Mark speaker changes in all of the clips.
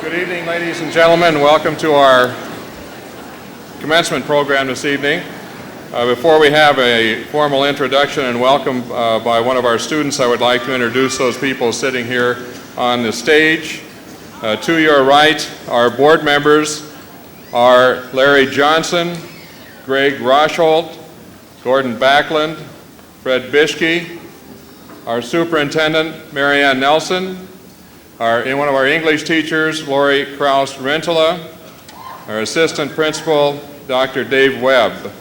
Speaker 1: Good evening, ladies and gentlemen. Welcome to our commencement program this evening. Before we have a formal introduction and welcome by one of our students, I would like to introduce those people sitting here on the stage. To your right, our board members are Larry Johnson, Greg Rosholt, Gordon Backlund, Fred Bischke, our superintendent, Marianne Nelson, one of our English teachers, Lori Kraus-Rentola, our assistant principal, Dr. Dave Webb.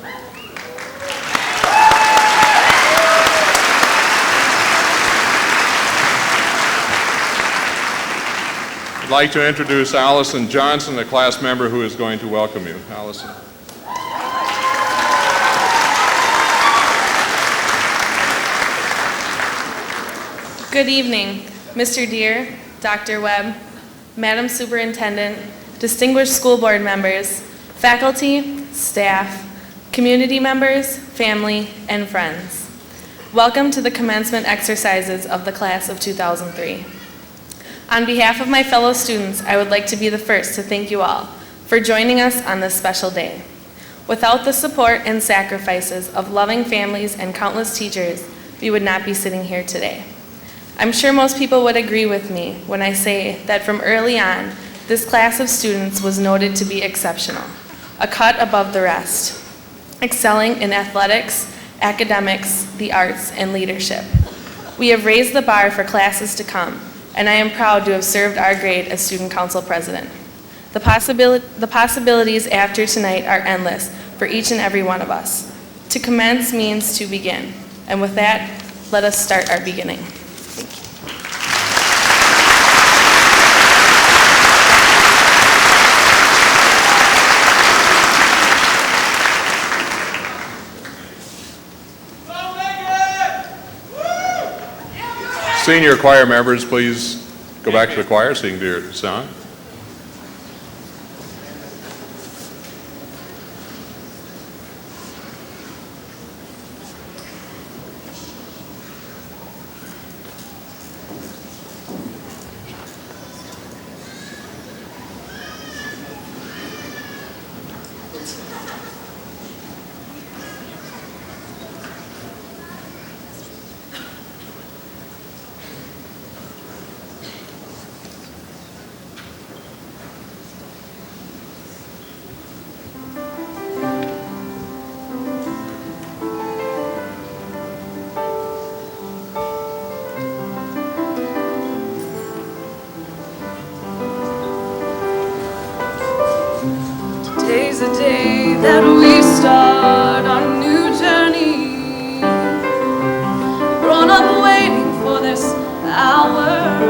Speaker 1: I'd like to introduce Allison Johnson, a class member who is going to welcome you. Allison.
Speaker 2: Good evening, Mr. Deere, Dr. Webb, Madam Superintendent, distinguished school board members, faculty, staff, community members, family, and friends. Welcome to the commencement exercises of the class of 2003. On behalf of my fellow students, I would like to be the first to thank you all for joining us on this special day. Without the support and sacrifices of loving families and countless teachers, we would not be sitting here today. I'm sure most people would agree with me when I say that from early on, this class of students was noted to be exceptional, a cut above the rest, excelling in athletics, academics, the arts, and leadership. We have raised the bar for classes to come, and I am proud to have served our grade as student council president. The possibilities after tonight are endless for each and every one of us. To commence means to begin, and with that, let us start our beginning.
Speaker 1: Senior choir members, please go back to the choir so you can do your song.
Speaker 3: Today's the day that we start our new journey. Grown up waiting for this hour.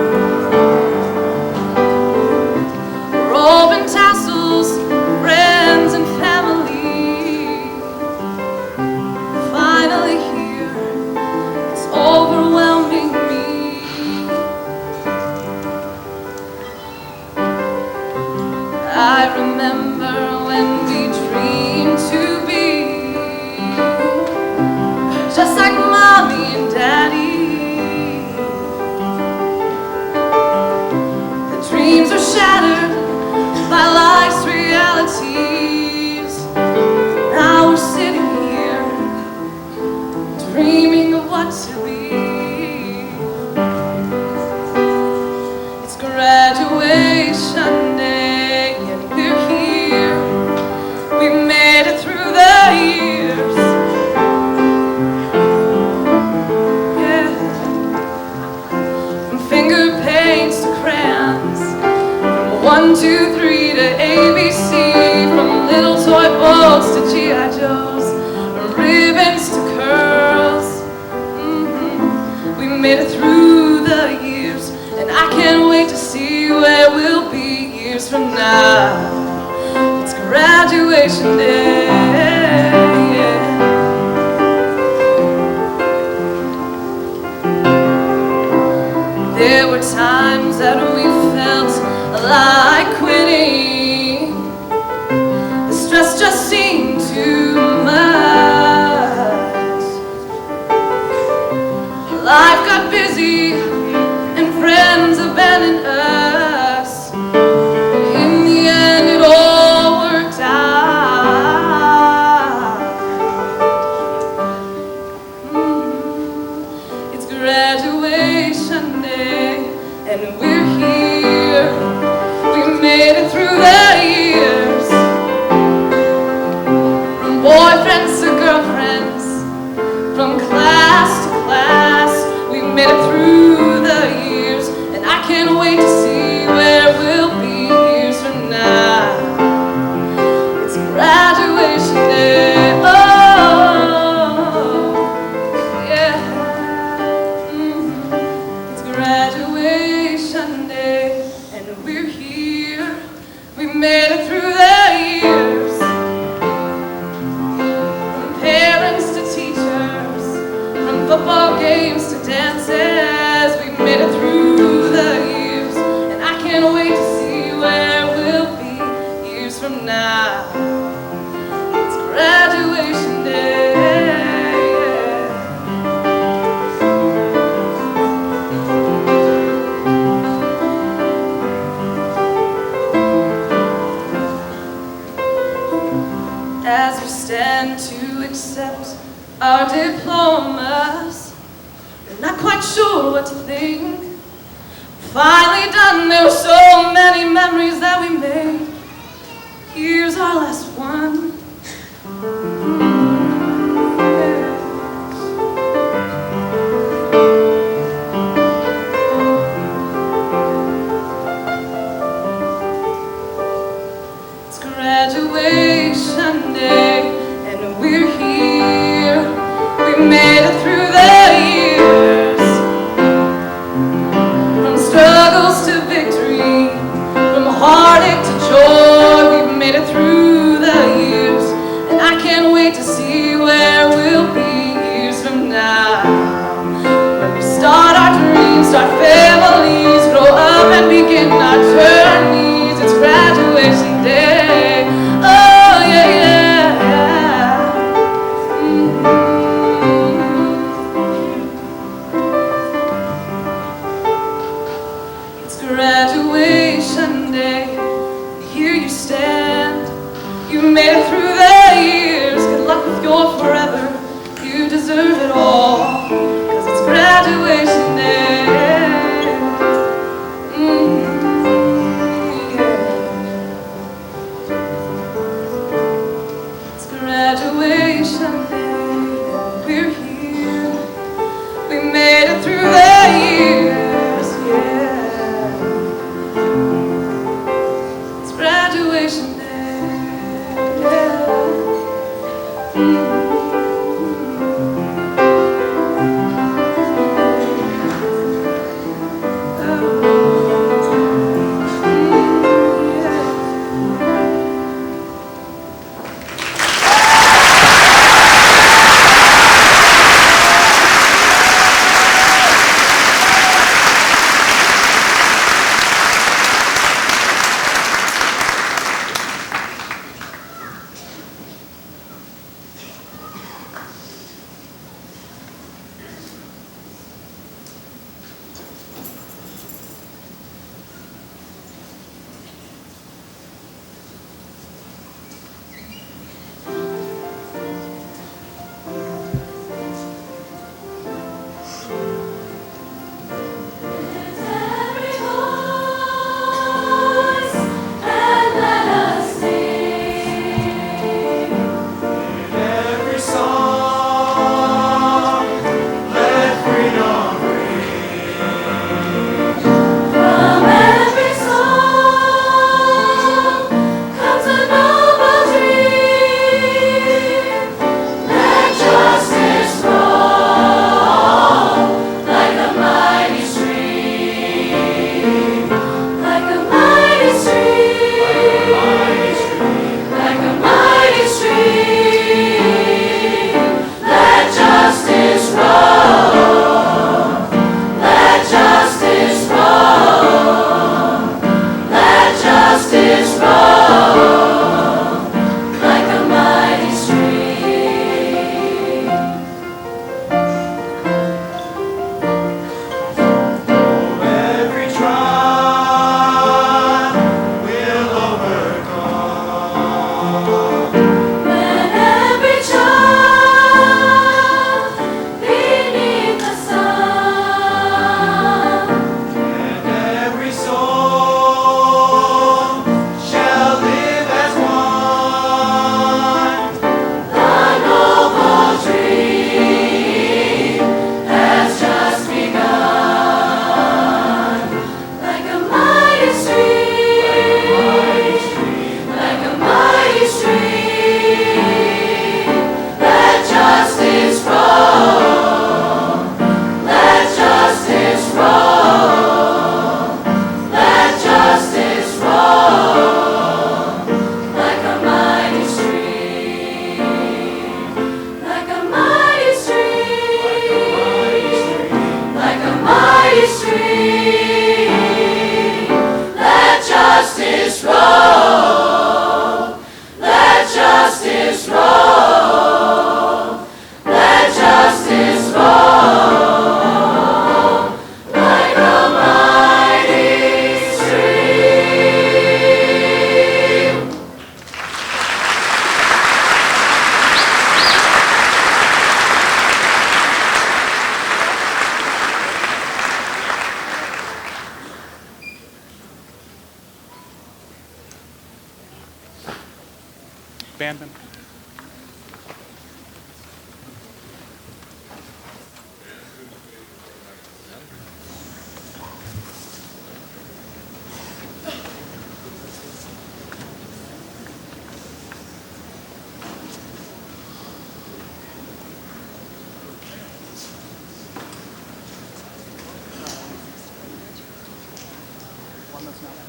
Speaker 3: Robe and tassels, friends and family. Finally here, it's overwhelming me. I remember when we dreamed to be just like mommy and daddy. The dreams are shattered by life's realities. Now we're sitting here dreaming of what to be. It's graduation day and we're here. We made it through the years. Yeah. From finger paints to crayons, from 1, 2, 3 to ABC, from little toy boats to G.I. Joes, from ribbons to curls. We made it through the years, and I can't wait to see where we'll be years from now. It's graduation day. Yeah. There were times that we felt like quitting. The stress just seemed too much. Life got busy and friends abandoned us. In the end it all worked out. It's graduation day and we're here. We made it through the years. From boyfriends to girlfriends, from class to class, we made it through the years, and I can't wait to see where we'll be years from now. It's graduation day. Oh, yeah. It's graduation day, and we're here. We made it through the years. From parents to teachers, from football games to dances, we made it through the years, and I can't wait to see where we'll be years from now. It's graduation day. As we stand to accept our diplomas, we're not quite sure what to think. Finally done, there were so many memories that we made. Here's our last one. It's graduation day, and we're here. We made it through the years. From struggles to victory, from heartache to joy, we made it through the years, and I can't wait to see where we'll be years from now. When we start our dreams graduation day. Yeah.
Speaker 4: Bandman. One that's not.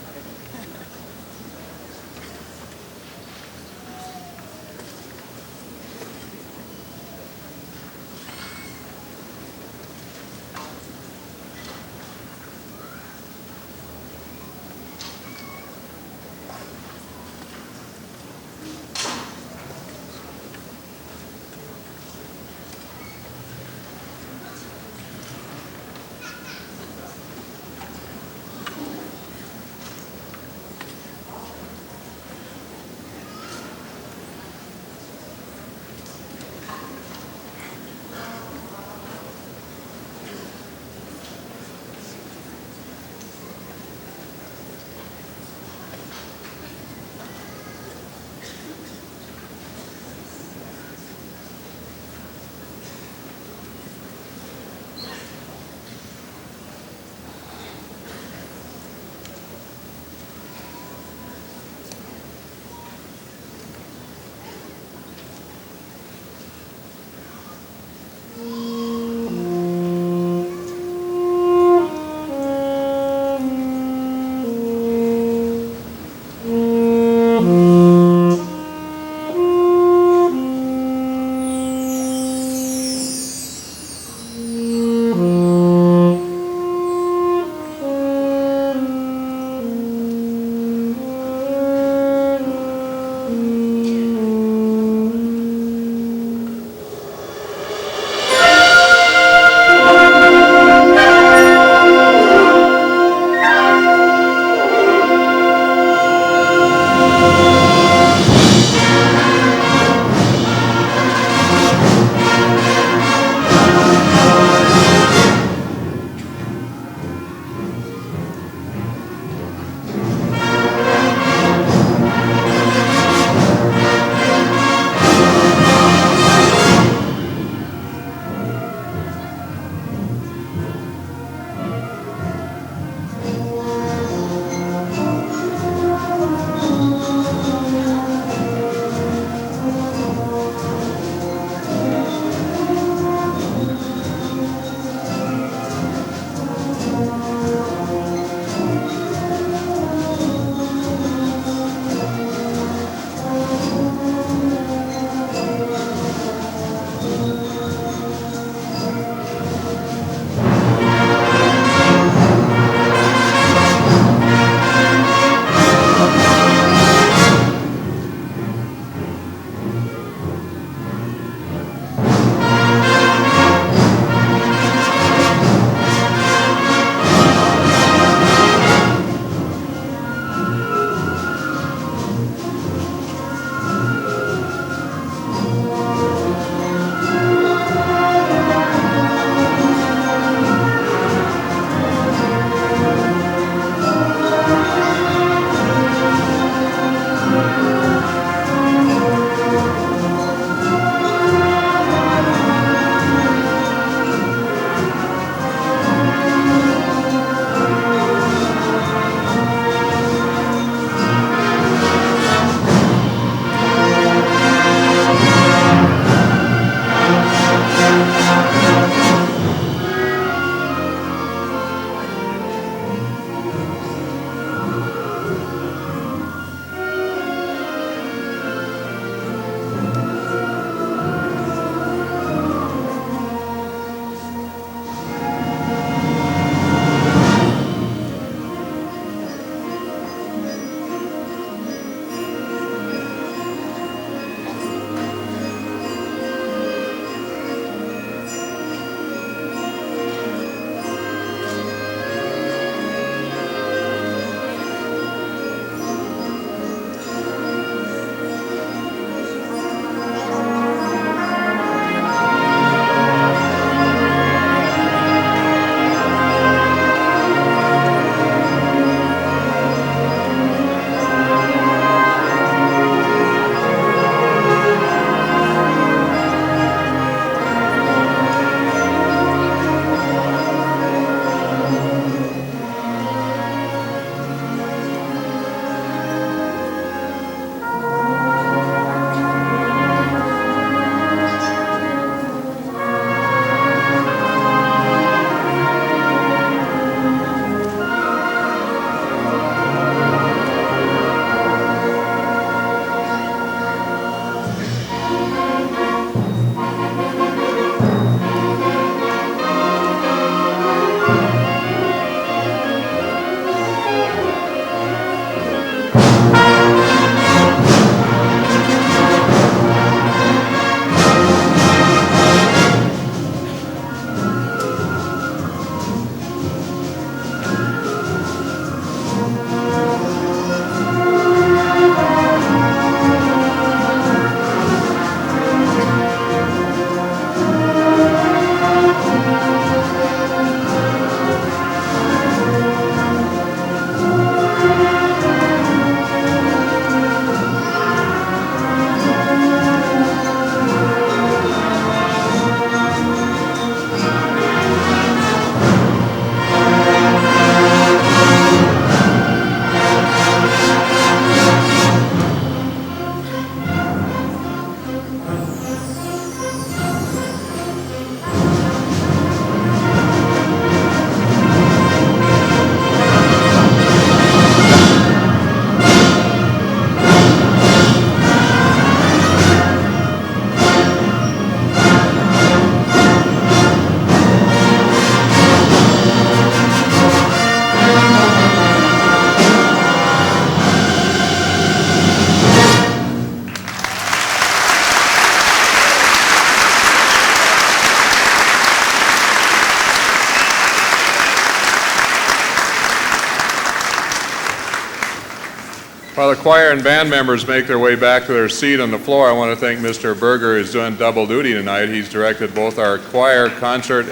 Speaker 1: While the choir and band members make their way back to their seat on the floor, I want to thank Mr. Berger, who's doing double duty tonight. He's directed both our choir, concert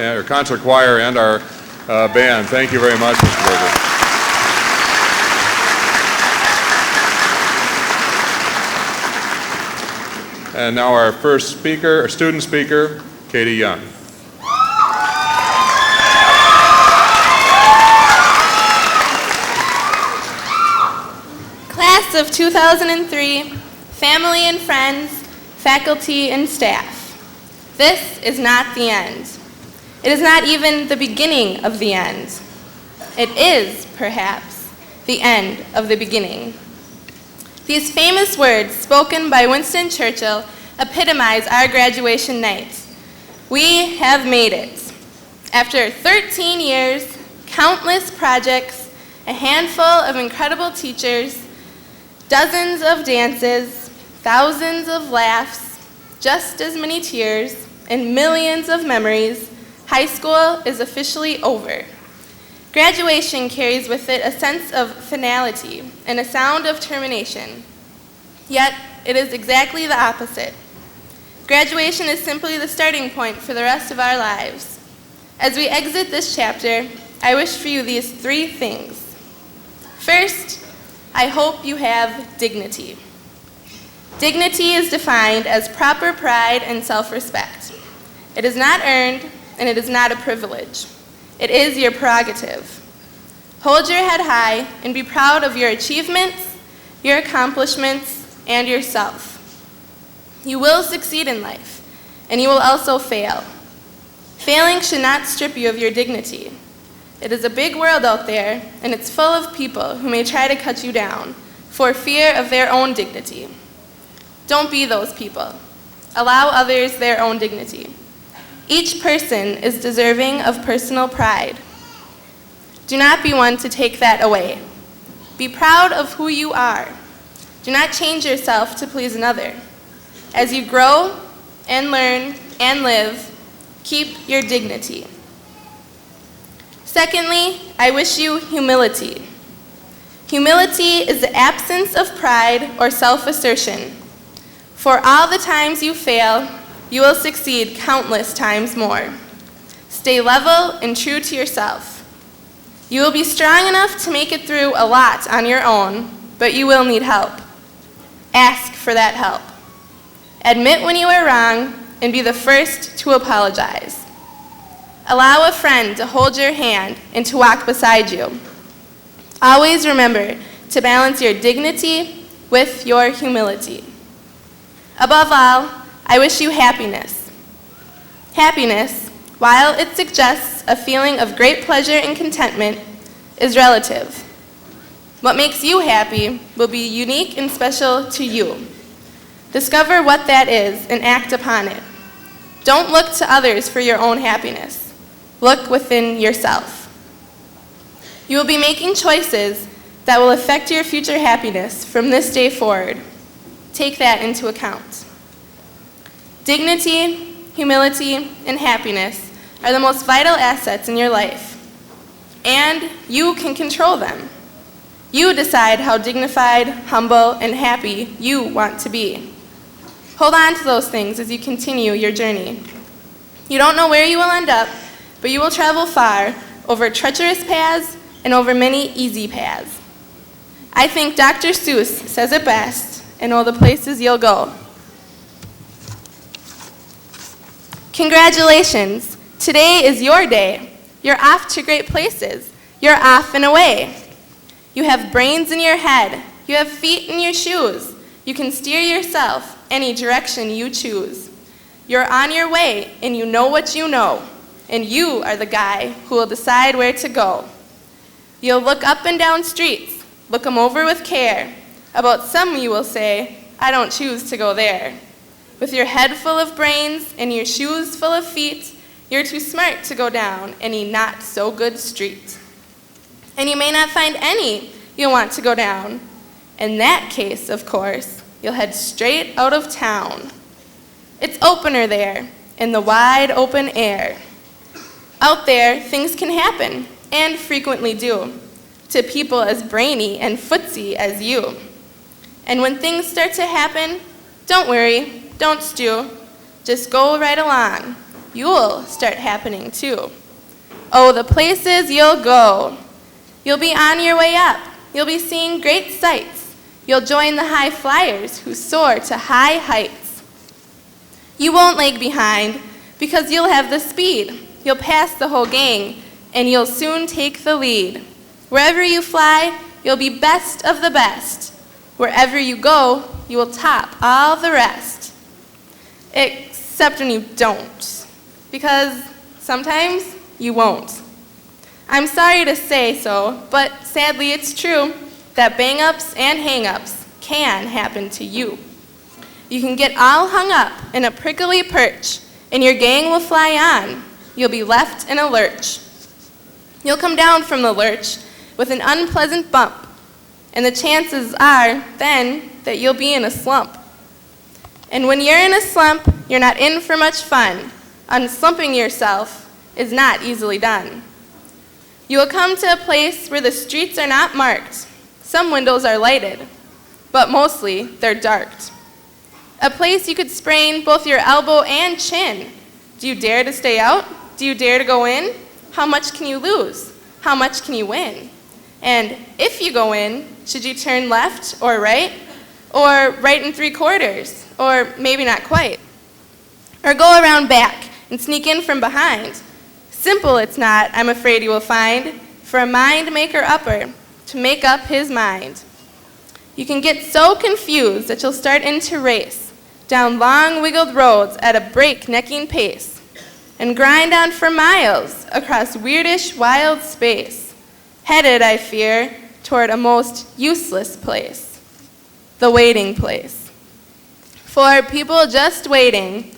Speaker 1: choir, and our band. Thank you very much, Mr. Berger. And now our first speaker, or student speaker, Katie Young.
Speaker 2: Class of 2003, family and friends, faculty and staff. This is not the end. It is not even the beginning of the end. It is, perhaps, the end of the beginning. These famous words spoken by Winston Churchill epitomize our graduation night. We have made it. After 13 years, countless projects, a handful of incredible teachers, dozens of dances, thousands of laughs, just as many tears, and millions of memories, high school is officially over. Graduation carries with it a sense of finality and a sound of termination. Yet, it is exactly the opposite. Graduation is simply the starting point for the rest of our lives. As we exit this chapter, I wish for you these three things. First, I hope you have dignity. Dignity is defined as proper pride and self-respect. It is not earned, and it is not a privilege. It is your prerogative. Hold your head high and be proud of your achievements, your accomplishments, and yourself. You will succeed in life, and you will also fail. Failing should not strip you of your dignity. It is a big world out there, and it's full of people who may try to cut you down for fear of their own dignity. Don't be those people. Allow others their own dignity. Each person is deserving of personal pride. Do not be one to take that away. Be proud of who you are. Do not change yourself to please another. As you grow and learn and live, keep your dignity. Secondly, I wish you humility. Humility is the absence of pride or self-assertion. For all the times you fail, you will succeed countless times more. Stay level and true to yourself. You will be strong enough to make it through a lot on your own, but you will need help. Ask for that help. Admit when you are wrong and be the first to apologize. Allow a friend to hold your hand and to walk beside you. Always remember to balance your dignity with your humility. Above all, I wish you happiness. Happiness, while it suggests a feeling of great pleasure and contentment, is relative. What makes you happy will be unique and special to you. Discover what that is and act upon it. Don't look to others for your own happiness. Look within yourself. You will be making choices that will affect your future happiness from this day forward. Take that into account. Dignity, humility, and happiness are the most vital assets in your life, and you can control them. You decide how dignified, humble, and happy you want to be. Hold on to those things as you continue your journey. You don't know where you will end up, but you will travel far over treacherous paths and over many easy paths. I think Dr. Seuss says it best, and all the places you'll go. Congratulations! Today is your day. You're off to great places. You're off and away. You have brains in your head. You have feet in your shoes. You can steer yourself any direction you choose. You're on your way, and you know what you know. And you are the guy who will decide where to go. You'll look up and down streets, look them over with care. About some you will say, I don't choose to go there. With your head full of brains and your shoes full of feet, you're too smart to go down any not so good street. And you may not find any you'll want to go down. In that case, of course, you'll head straight out of town. It's opener there, in the wide open air. Out there, things can happen, and frequently do, to people as brainy and footsy as you. And when things start to happen, don't worry, don't stew. Just go right along. You'll start happening too. Oh, the places you'll go. You'll be on your way up. You'll be seeing great sights. You'll join the high flyers who soar to high heights. You won't lag behind because you'll have the speed. You'll pass the whole gang and you'll soon take the lead. Wherever you fly, you'll be best of the best. Wherever you go, you will top all the rest. Except when you don't, because sometimes you won't. I'm sorry to say so, but sadly it's true that bang-ups and hang-ups can happen to you. You can get all hung up in a prickly perch, and your gang will fly on. You'll be left in a lurch. You'll come down from the lurch with an unpleasant bump, and the chances are then that you'll be in a slump. And when you're in a slump, you're not in for much fun. Unslumping yourself is not easily done. You will come to a place where the streets are not marked. Some windows are lighted, but mostly they're darked. A place you could sprain both your elbow and chin. Do you dare to stay out? Do you dare to go in? How much can you lose? How much can you win? And if you go in, should you turn left or right? Or right and 3/4? Or maybe not quite? Or go around back and sneak in from behind? Simple it's not, I'm afraid you will find, for a mind maker upper to make up his mind. You can get so confused that you'll start in to race down long wiggled roads at a break-necking pace and grind on for miles across weirdish wild space, headed, I fear, toward a most useless place, the waiting place. For people just waiting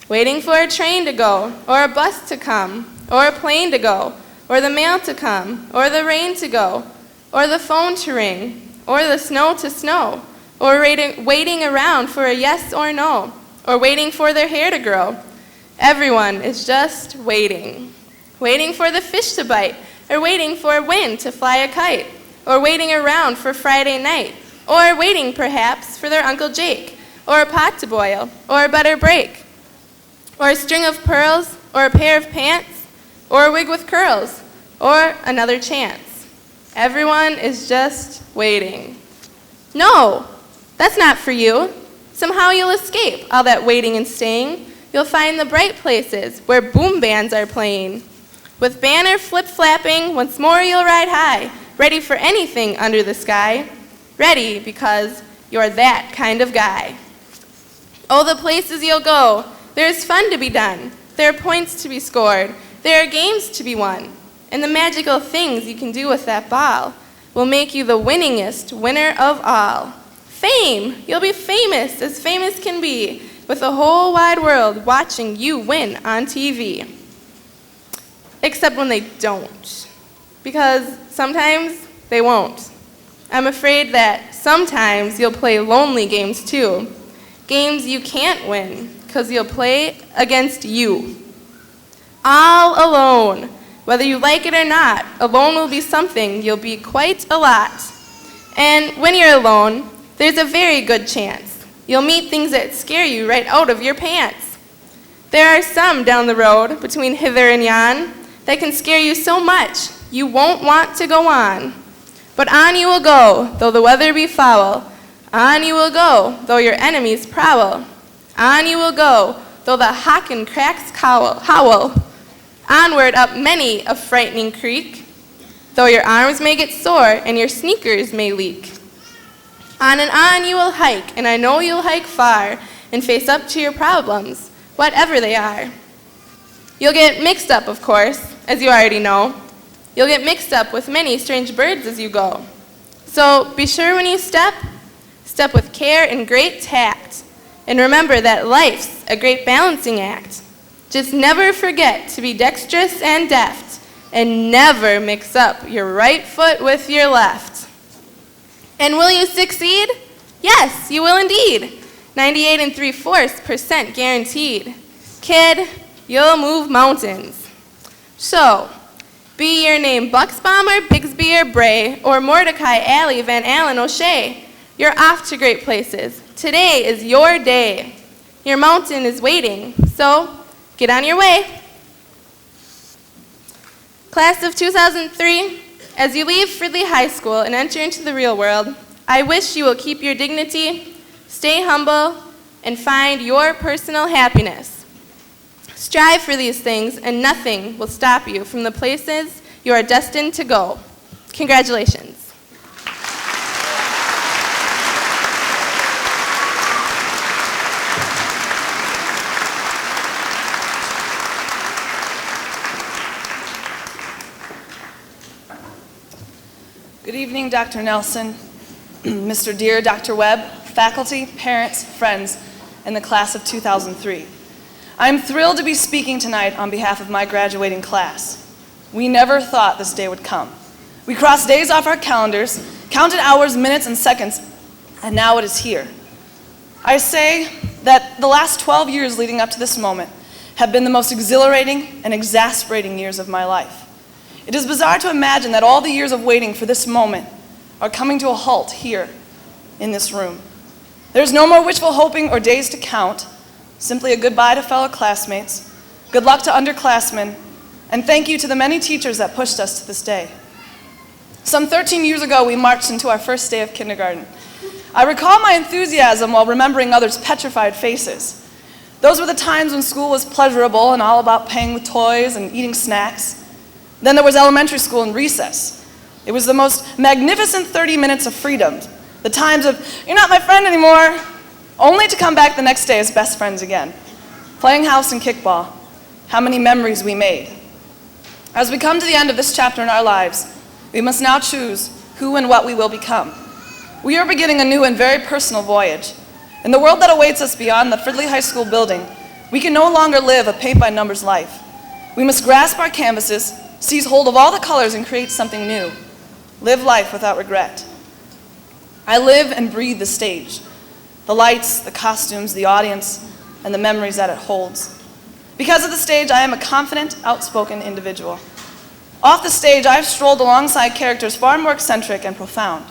Speaker 2: for a train to go, or a bus to come, or a plane to go, or the mail to come, or the rain to go, or the phone to ring, or the snow to snow, or waiting around for a yes or no, or waiting for their hair to grow. Everyone is just waiting. Waiting for the fish to bite, or waiting for a wind to fly a kite, or waiting around for Friday night, or waiting perhaps for their Uncle Jake, or a pot to boil, or a butter break, or a string of pearls, or a pair of pants, or a wig with curls, or another chance. Everyone is just waiting. No, that's not for you. Somehow you'll escape all that waiting and staying. You'll find the bright places where boom bands are playing. With banner flip-flapping, once more you'll ride high, ready for anything under the sky. Ready because you're that kind of guy. Oh, the places you'll go. There is fun to be done. There are points to be scored. There are games to be won. And the magical things you can do with that ball will make you the winningest winner of all. Fame! You'll be famous as famous can be, with the whole wide world watching you win on TV. Except when they don't. Because sometimes they won't. I'm afraid that sometimes you'll play lonely games too. Games you can't win, because you'll play against you. All alone. Whether you like it or not, alone will be something you'll be quite a lot. And when you're alone, there's a very good chance you'll meet things that scare you right out of your pants. There are some down the road between hither and yon that can scare you so much you won't want to go on. But on you will go, though the weather be foul. On you will go, though your enemies prowl. On you will go, though the hawk and cracks howl. Onward up many a frightening creek, though your arms may get sore and your sneakers may leak. On and on you will hike, and I know you'll hike far and face up to your problems, whatever they are. You'll get mixed up, of course, as you already know. You'll get mixed up with many strange birds as you go. So be sure when you step with care and great tact, and remember that life's a great balancing act. Just never forget to be dexterous and deft, and never mix up your right foot with your left. And will you succeed? Yes, you will indeed. 98 3/4% guaranteed. Kid, you'll move mountains. So, be your name Bucksbaum or Bigsby or Bray, or Mordecai, Alley, Van Allen, O'Shea, You're off to great places. Today is your day. Your mountain is waiting, so get on your way. Class of 2003, as you leave Fridley High School and enter into the real world, I wish you will keep your dignity, stay humble, and find your personal happiness. Strive for these things, and nothing will stop you from the places you are destined to go. Congratulations.
Speaker 3: Good evening, Dr. Nelson, Mr. Deere, Dr. Webb, faculty, parents, friends, and the class of 2003. I'm thrilled to be speaking tonight on behalf of my graduating class. We never thought this day would come. We crossed days off our calendars, counted hours, minutes, and seconds, and now it is here. I say that the last 12 years leading up to this moment have been the most exhilarating and exasperating years of my life. It is bizarre to imagine that all the years of waiting for this moment are coming to a halt here in this room. There's no more wishful hoping or days to count, simply a goodbye to fellow classmates, good luck to underclassmen, and thank you to the many teachers that pushed us to this day. Some 13 years ago, we marched into our first day of kindergarten. I recall my enthusiasm while remembering others' petrified faces. Those were the times when school was pleasurable and all about playing with toys and eating snacks. Then there was elementary school and recess. It was the most magnificent 30 minutes of freedom, the times of, "You're not my friend anymore," only to come back the next day as best friends again. Playing house and kickball, how many memories we made. As we come to the end of this chapter in our lives, we must now choose who and what we will become. We are beginning a new and very personal voyage. In the world that awaits us beyond the Fridley High School building, we can no longer live a paint-by-numbers life. We must grasp our canvases, seize hold of all the colors, and create something new. Live life without regret. I live and breathe the stage, the lights, the costumes, the audience, and the memories that it holds. Because of the stage, I am a confident, outspoken individual. Off the stage, I have strolled alongside characters far more eccentric and profound,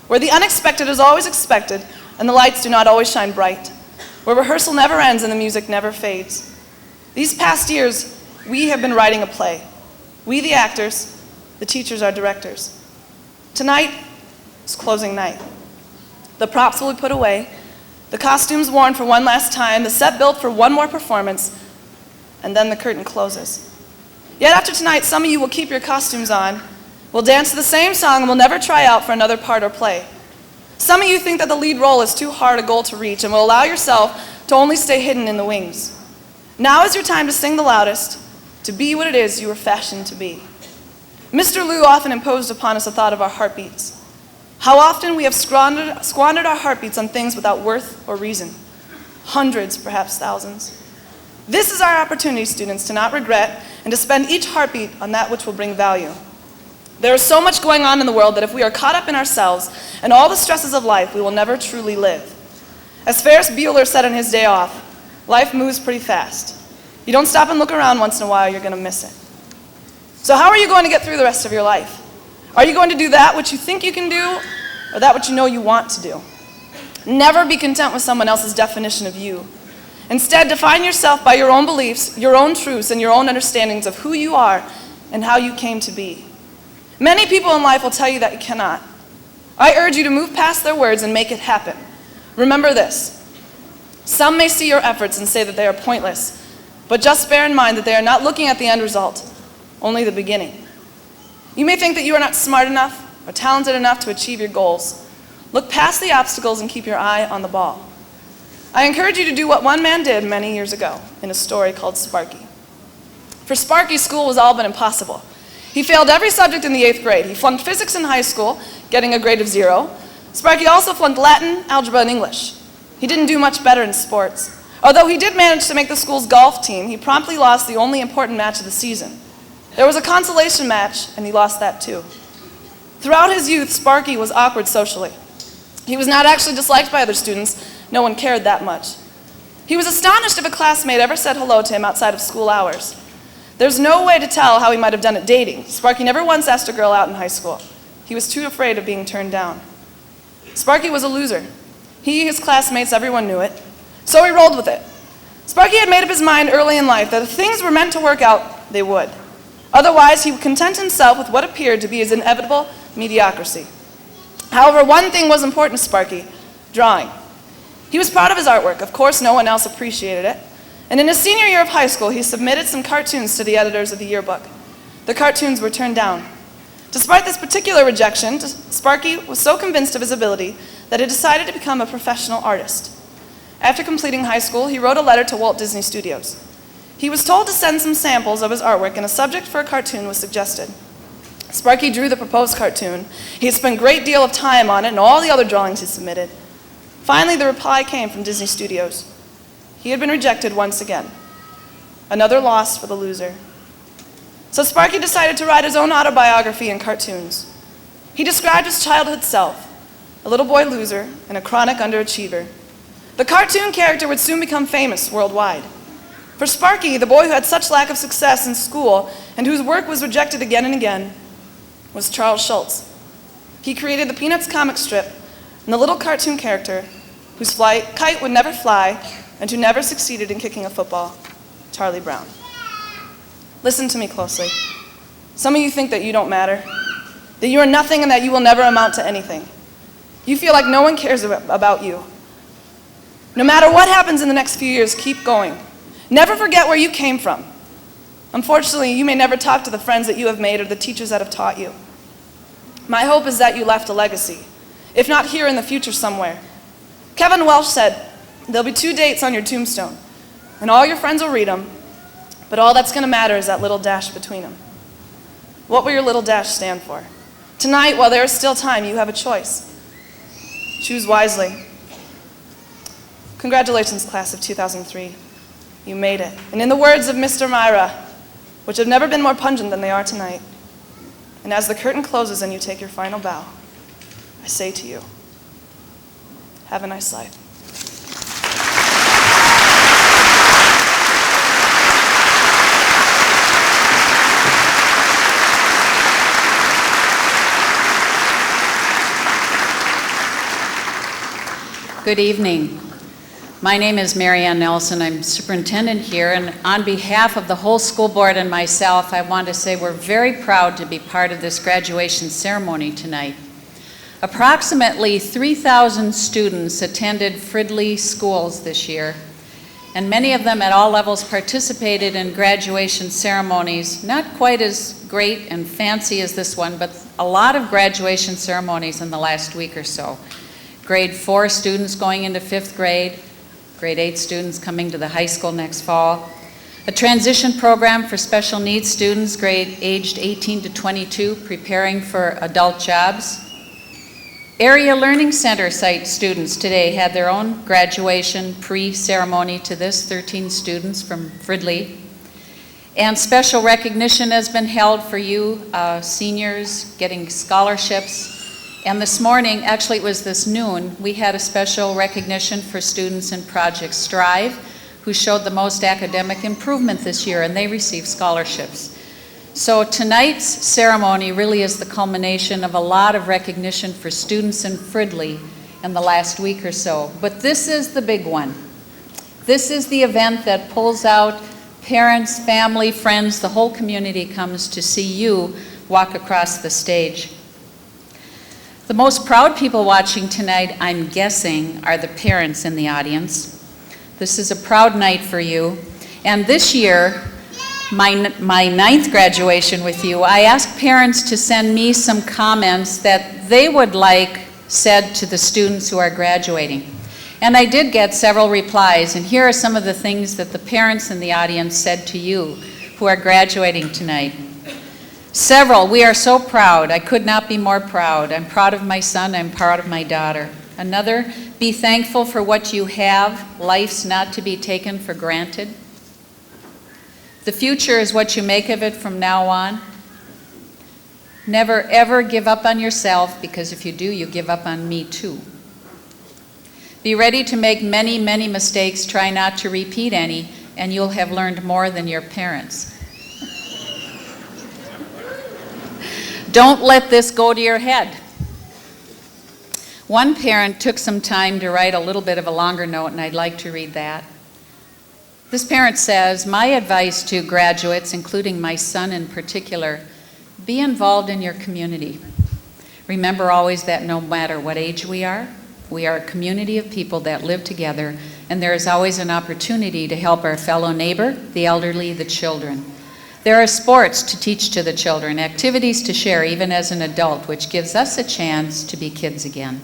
Speaker 3: where the unexpected is always expected and the lights do not always shine bright, where rehearsal never ends and the music never fades. These past years, we have been writing a play. We, the actors, the teachers, are directors. Tonight is closing night. The props will be put away, the costumes worn for one last time, the set built for one more performance, and then the curtain closes. Yet after tonight, some of you will keep your costumes on, will dance to the same song, and will never try out for another part or play. Some of you think that the lead role is too hard a goal to reach and will allow yourself to only stay hidden in the wings. Now is your time to sing the loudest, to be what it is you were fashioned to be. Mr. Liu often imposed upon us a thought of our heartbeats. How often we have squandered our heartbeats on things without worth or reason. Hundreds, perhaps thousands. This is our opportunity, students, to not regret and to spend each heartbeat on that which will bring value. There is so much going on in the world that if we are caught up in ourselves and all the stresses of life, we will never truly live. As Ferris Bueller said on his day off, life moves pretty fast. You don't stop and look around once in a while, you're going to miss it. So how are you going to get through the rest of your life? Are you going to do that which you think you can do, or that which you know you want to do? Never be content with someone else's definition of you. Instead, define yourself by your own beliefs, your own truths, and your own understandings of who you are and how you came to be. Many people in life will tell you that you cannot. I urge you to move past their words and make it happen. Remember this. Some may see your efforts and say that they are pointless, but just bear in mind that they are not looking at the end result, only the beginning. You may think that you are not smart enough or talented enough to achieve your goals. Look past the obstacles and keep your eye on the ball. I encourage you to do what one man did many years ago in a story called Sparky. For Sparky, school was all but impossible. He failed every subject in the 8th grade. He flunked physics in high school, getting a grade of 0. Sparky also flunked Latin, algebra, and English. He didn't do much better in sports. Although he did manage to make the school's golf team, he promptly lost the only important match of the season. There was a consolation match, and he lost that too. Throughout his youth, Sparky was awkward socially. He was not actually disliked by other students. No one cared that much. He was astonished if a classmate ever said hello to him outside of school hours. There's no way to tell how he might have done it dating. Sparky never once asked a girl out in high school. He was too afraid of being turned down. Sparky was a loser. He, his classmates, everyone knew it. So he rolled with it. Sparky had made up his mind early in life that if things were meant to work out, they would. Otherwise, he would content himself with what appeared to be his inevitable mediocrity. However, one thing was important to Sparky: drawing. He was proud of his artwork. Of course, no one else appreciated it. And in his senior year of high school, he submitted some cartoons to the editors of the yearbook. The cartoons were turned down. Despite this particular rejection, Sparky was so convinced of his ability that he decided to become a professional artist. After completing high school, he wrote a letter to Walt Disney Studios. He was told to send some samples of his artwork, and a subject for a cartoon was suggested. Sparky drew the proposed cartoon. He had spent a great deal of time on it and all the other drawings he submitted. Finally, the reply came from Disney Studios. He had been rejected once again. Another loss for the loser. So Sparky decided to write his own autobiography in cartoons. He described his childhood self, a little boy loser and a chronic underachiever. The cartoon character would soon become famous worldwide. For Sparky, the boy who had such lack of success in school and whose work was rejected again and again, was Charles Schulz. He created the Peanuts comic strip and the little cartoon character whose kite would never fly and who never succeeded in kicking a football, Charlie Brown. Listen to me closely. Some of you think that you don't matter, that you are nothing and that you will never amount to anything. You feel like no one cares about you. No matter what happens in the next few years, keep going. Never forget where you came from. Unfortunately, you may never talk to the friends that you have made or the teachers that have taught you. My hope is that you left a legacy, if not here in the future somewhere. Kevin Welsh said, there'll be 2 dates on your tombstone, and all your friends will read them, but all that's going to matter is that little dash between them. What will your little dash stand for? Tonight, while there is still time, you have a choice. Choose wisely. Congratulations, class of 2003. You made it. And in the words of Mr. Myra, which have never been more pungent than they are tonight, and as the curtain closes and you take your final bow, I say to you, have a nice life.
Speaker 5: Good evening. My name is Mary Ann Nelson. I'm superintendent here, and on behalf of the whole school board and myself, I want to say we're very proud to be part of this graduation ceremony tonight. Approximately 3,000 students attended Fridley schools this year, and many of them at all levels participated in graduation ceremonies, not quite as great and fancy as this one, but a lot of graduation ceremonies in the last week or so. Grade 4 students going into 5th grade, grade 8 students coming to the high school next fall, a transition program for special needs students aged 18 to 22 preparing for adult jobs. Area Learning Center site students today had their own graduation pre-ceremony to this, 13 students from Fridley. And special recognition has been held for you seniors getting scholarships. And this morning, actually it was this noon, we had a special recognition for students in Project Strive who showed the most academic improvement this year, and they received scholarships. So tonight's ceremony really is the culmination of a lot of recognition for students in Fridley in the last week or so. But this is the big one. This is the event that pulls out parents, family, friends, the whole community comes to see you walk across the stage. The most proud people watching tonight, I'm guessing, are the parents in the audience. This is a proud night for you. And this year, my 9th graduation with you, I asked parents to send me some comments that they would like said to the students who are graduating. And I did get several replies, and here are some of the things that the parents in the audience said to you who are graduating tonight. Several, we are so proud. I could not be more proud. I'm proud of my son. I'm proud of my daughter. Another, be thankful for what you have. Life's not to be taken for granted. The future is what you make of it from now on. Never ever give up on yourself, because if you do, you give up on me too. Be ready to make many, many mistakes. Try not to repeat any, and you'll have learned more than your parents. Don't let this go to your head. One parent took some time to write a little bit of a longer note, and I'd like to read that. This parent says, "My advice to graduates, including my son in particular, be involved in your community. Remember always that no matter what age we are a community of people that live together, and there is always an opportunity to help our fellow neighbor, the elderly, the children. There are sports to teach to the children, activities to share even as an adult, which gives us a chance to be kids again."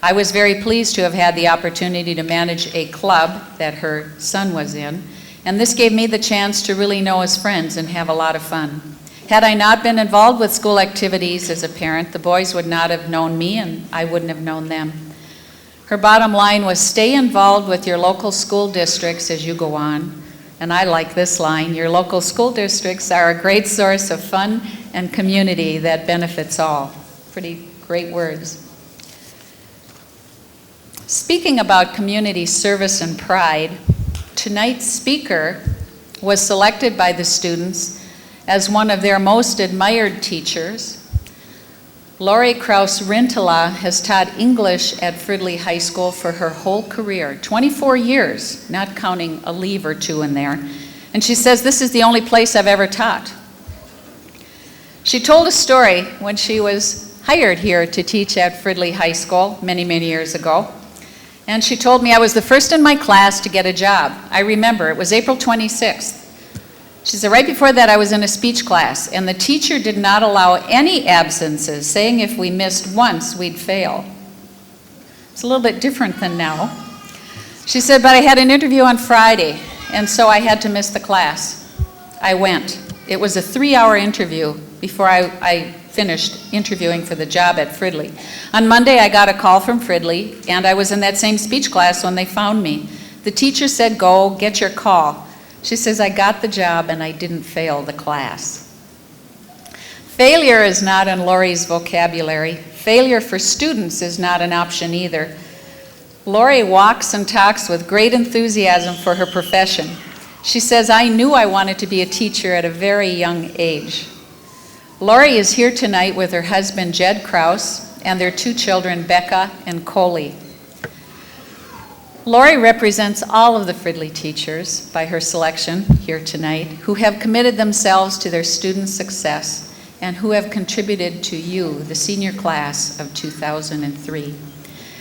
Speaker 5: I was very pleased to have had the opportunity to manage a club that her son was in, and this gave me the chance to really know his friends and have a lot of fun. Had I not been involved with school activities as a parent, the boys would not have known me and I wouldn't have known them. Her bottom line was, stay involved with your local school districts as you go on. And I like this line, your local school districts are a great source of fun and community that benefits all. Pretty great words. Speaking about community service and pride, tonight's speaker was selected by the students as one of their most admired teachers. Lori Kraus-Rintala has taught English at Fridley High School for her whole career, 24 years, not counting a leave or two in there. And she says, "This is the only place I've ever taught." She told a story when she was hired here to teach at Fridley High School many, many years ago. And she told me I was the first in my class to get a job. I remember, it was April 26th. She said, right before that I was in a speech class, and the teacher did not allow any absences, saying if we missed once, we'd fail. It's a little bit different than now. She said, but I had an interview on Friday, and so I had to miss the class. I went. It was a 3-hour interview before I finished interviewing for the job at Fridley. On Monday, I got a call from Fridley, and I was in that same speech class when they found me. The teacher said, go, get your call. She says, I got the job and I didn't fail the class. Failure is not in Lori's vocabulary. Failure for students is not an option either. Lori walks and talks with great enthusiasm for her profession. She says, I knew I wanted to be a teacher at a very young age. Lori is here tonight with her husband, Jed Kraus, and their 2 children, Becca and Coley. Lori represents all of the Fridley teachers by her selection here tonight who have committed themselves to their students' success and who have contributed to you, the senior class of 2003.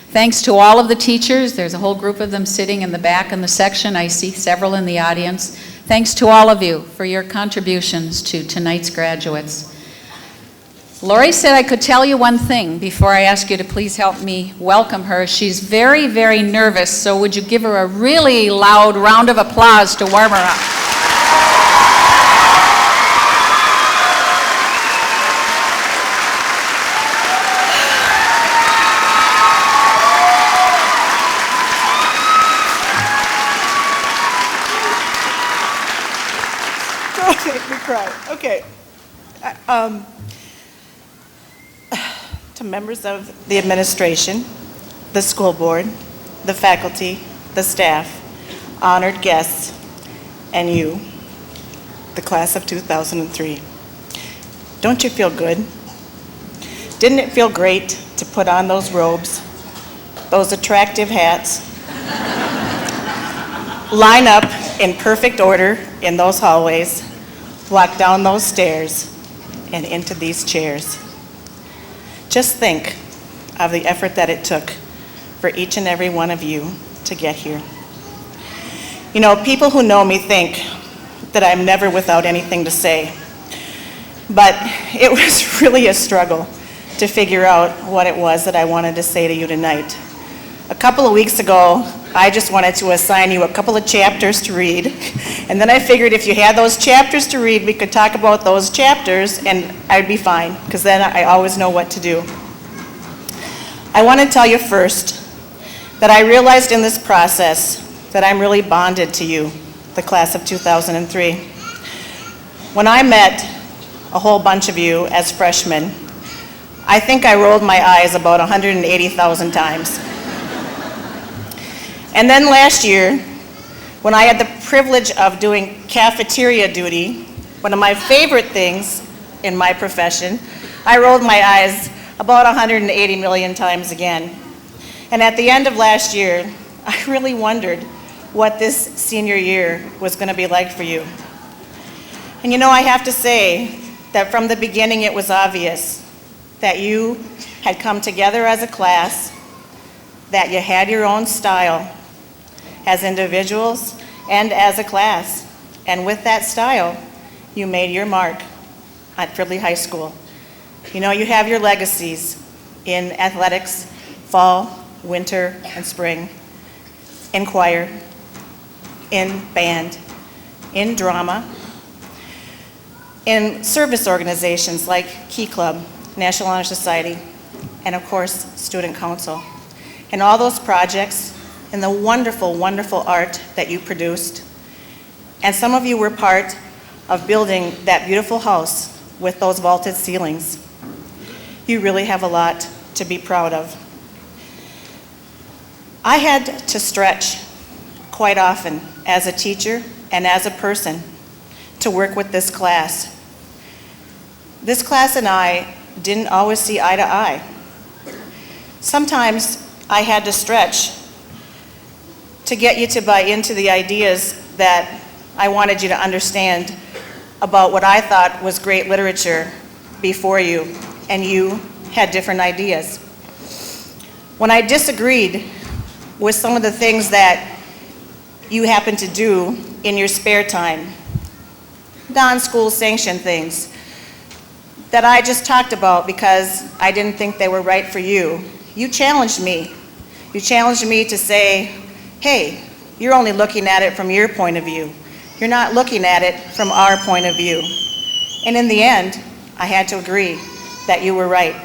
Speaker 5: Thanks to all of the teachers. There's a whole group of them sitting in the back in the section. I see several in the audience. Thanks to all of you for your contributions to tonight's graduates. Lori said I could tell you one thing before I ask you to please help me welcome her. She's very, very nervous, so would you give her a really loud round of applause to warm her up?
Speaker 6: Don't make me cry. Okay. To members of the administration, the school board, the faculty, the staff, honored guests, and you, the class of 2003. Don't you feel good? Didn't it feel great to put on those robes, those attractive hats, line up in perfect order in those hallways, walk down those stairs, and into these chairs? Just think of the effort that it took for each and every one of you to get here. You know, people who know me think that I'm never without anything to say, but it was really a struggle to figure out what it was that I wanted to say to you tonight. A couple of weeks ago, I just wanted to assign you a couple of chapters to read, and then I figured if you had those chapters to read, we could talk about those chapters and I'd be fine, because then I always know what to do. I want to tell you first that I realized in this process that I'm really bonded to you, the class of 2003. When I met a whole bunch of you as freshmen, I think I rolled my eyes about 180,000 times. And then last year, when I had the privilege of doing cafeteria duty, one of my favorite things in my profession, I rolled my eyes about 180 million times again. And at the end of last year, I really wondered what this senior year was going to be like for you. And you know, I have to say that from the beginning it was obvious that you had come together as a class, that you had your own style as individuals and as a class. And with that style, you made your mark at Fridley High School. You know, you have your legacies in athletics, fall, winter, and spring, in choir, in band, in drama, in service organizations like Key Club, National Honor Society, and of course, Student Council. And all those projects and the wonderful, wonderful art that you produced. And some of you were part of building that beautiful house with those vaulted ceilings. You really have a lot to be proud of. I had to stretch quite often as a teacher and as a person to work with this class. This class and I didn't always see eye to eye. Sometimes I had to stretch to get you to buy into the ideas that I wanted you to understand about what I thought was great literature before you, and you had different ideas. When I disagreed with some of the things that you happen to do in your spare time, non-school sanctioned things that I just talked about because I didn't think they were right for you, you challenged me. You challenged me to say, hey, you're only looking at it from your point of view. You're not looking at it from our point of view. And in the end, I had to agree that you were right.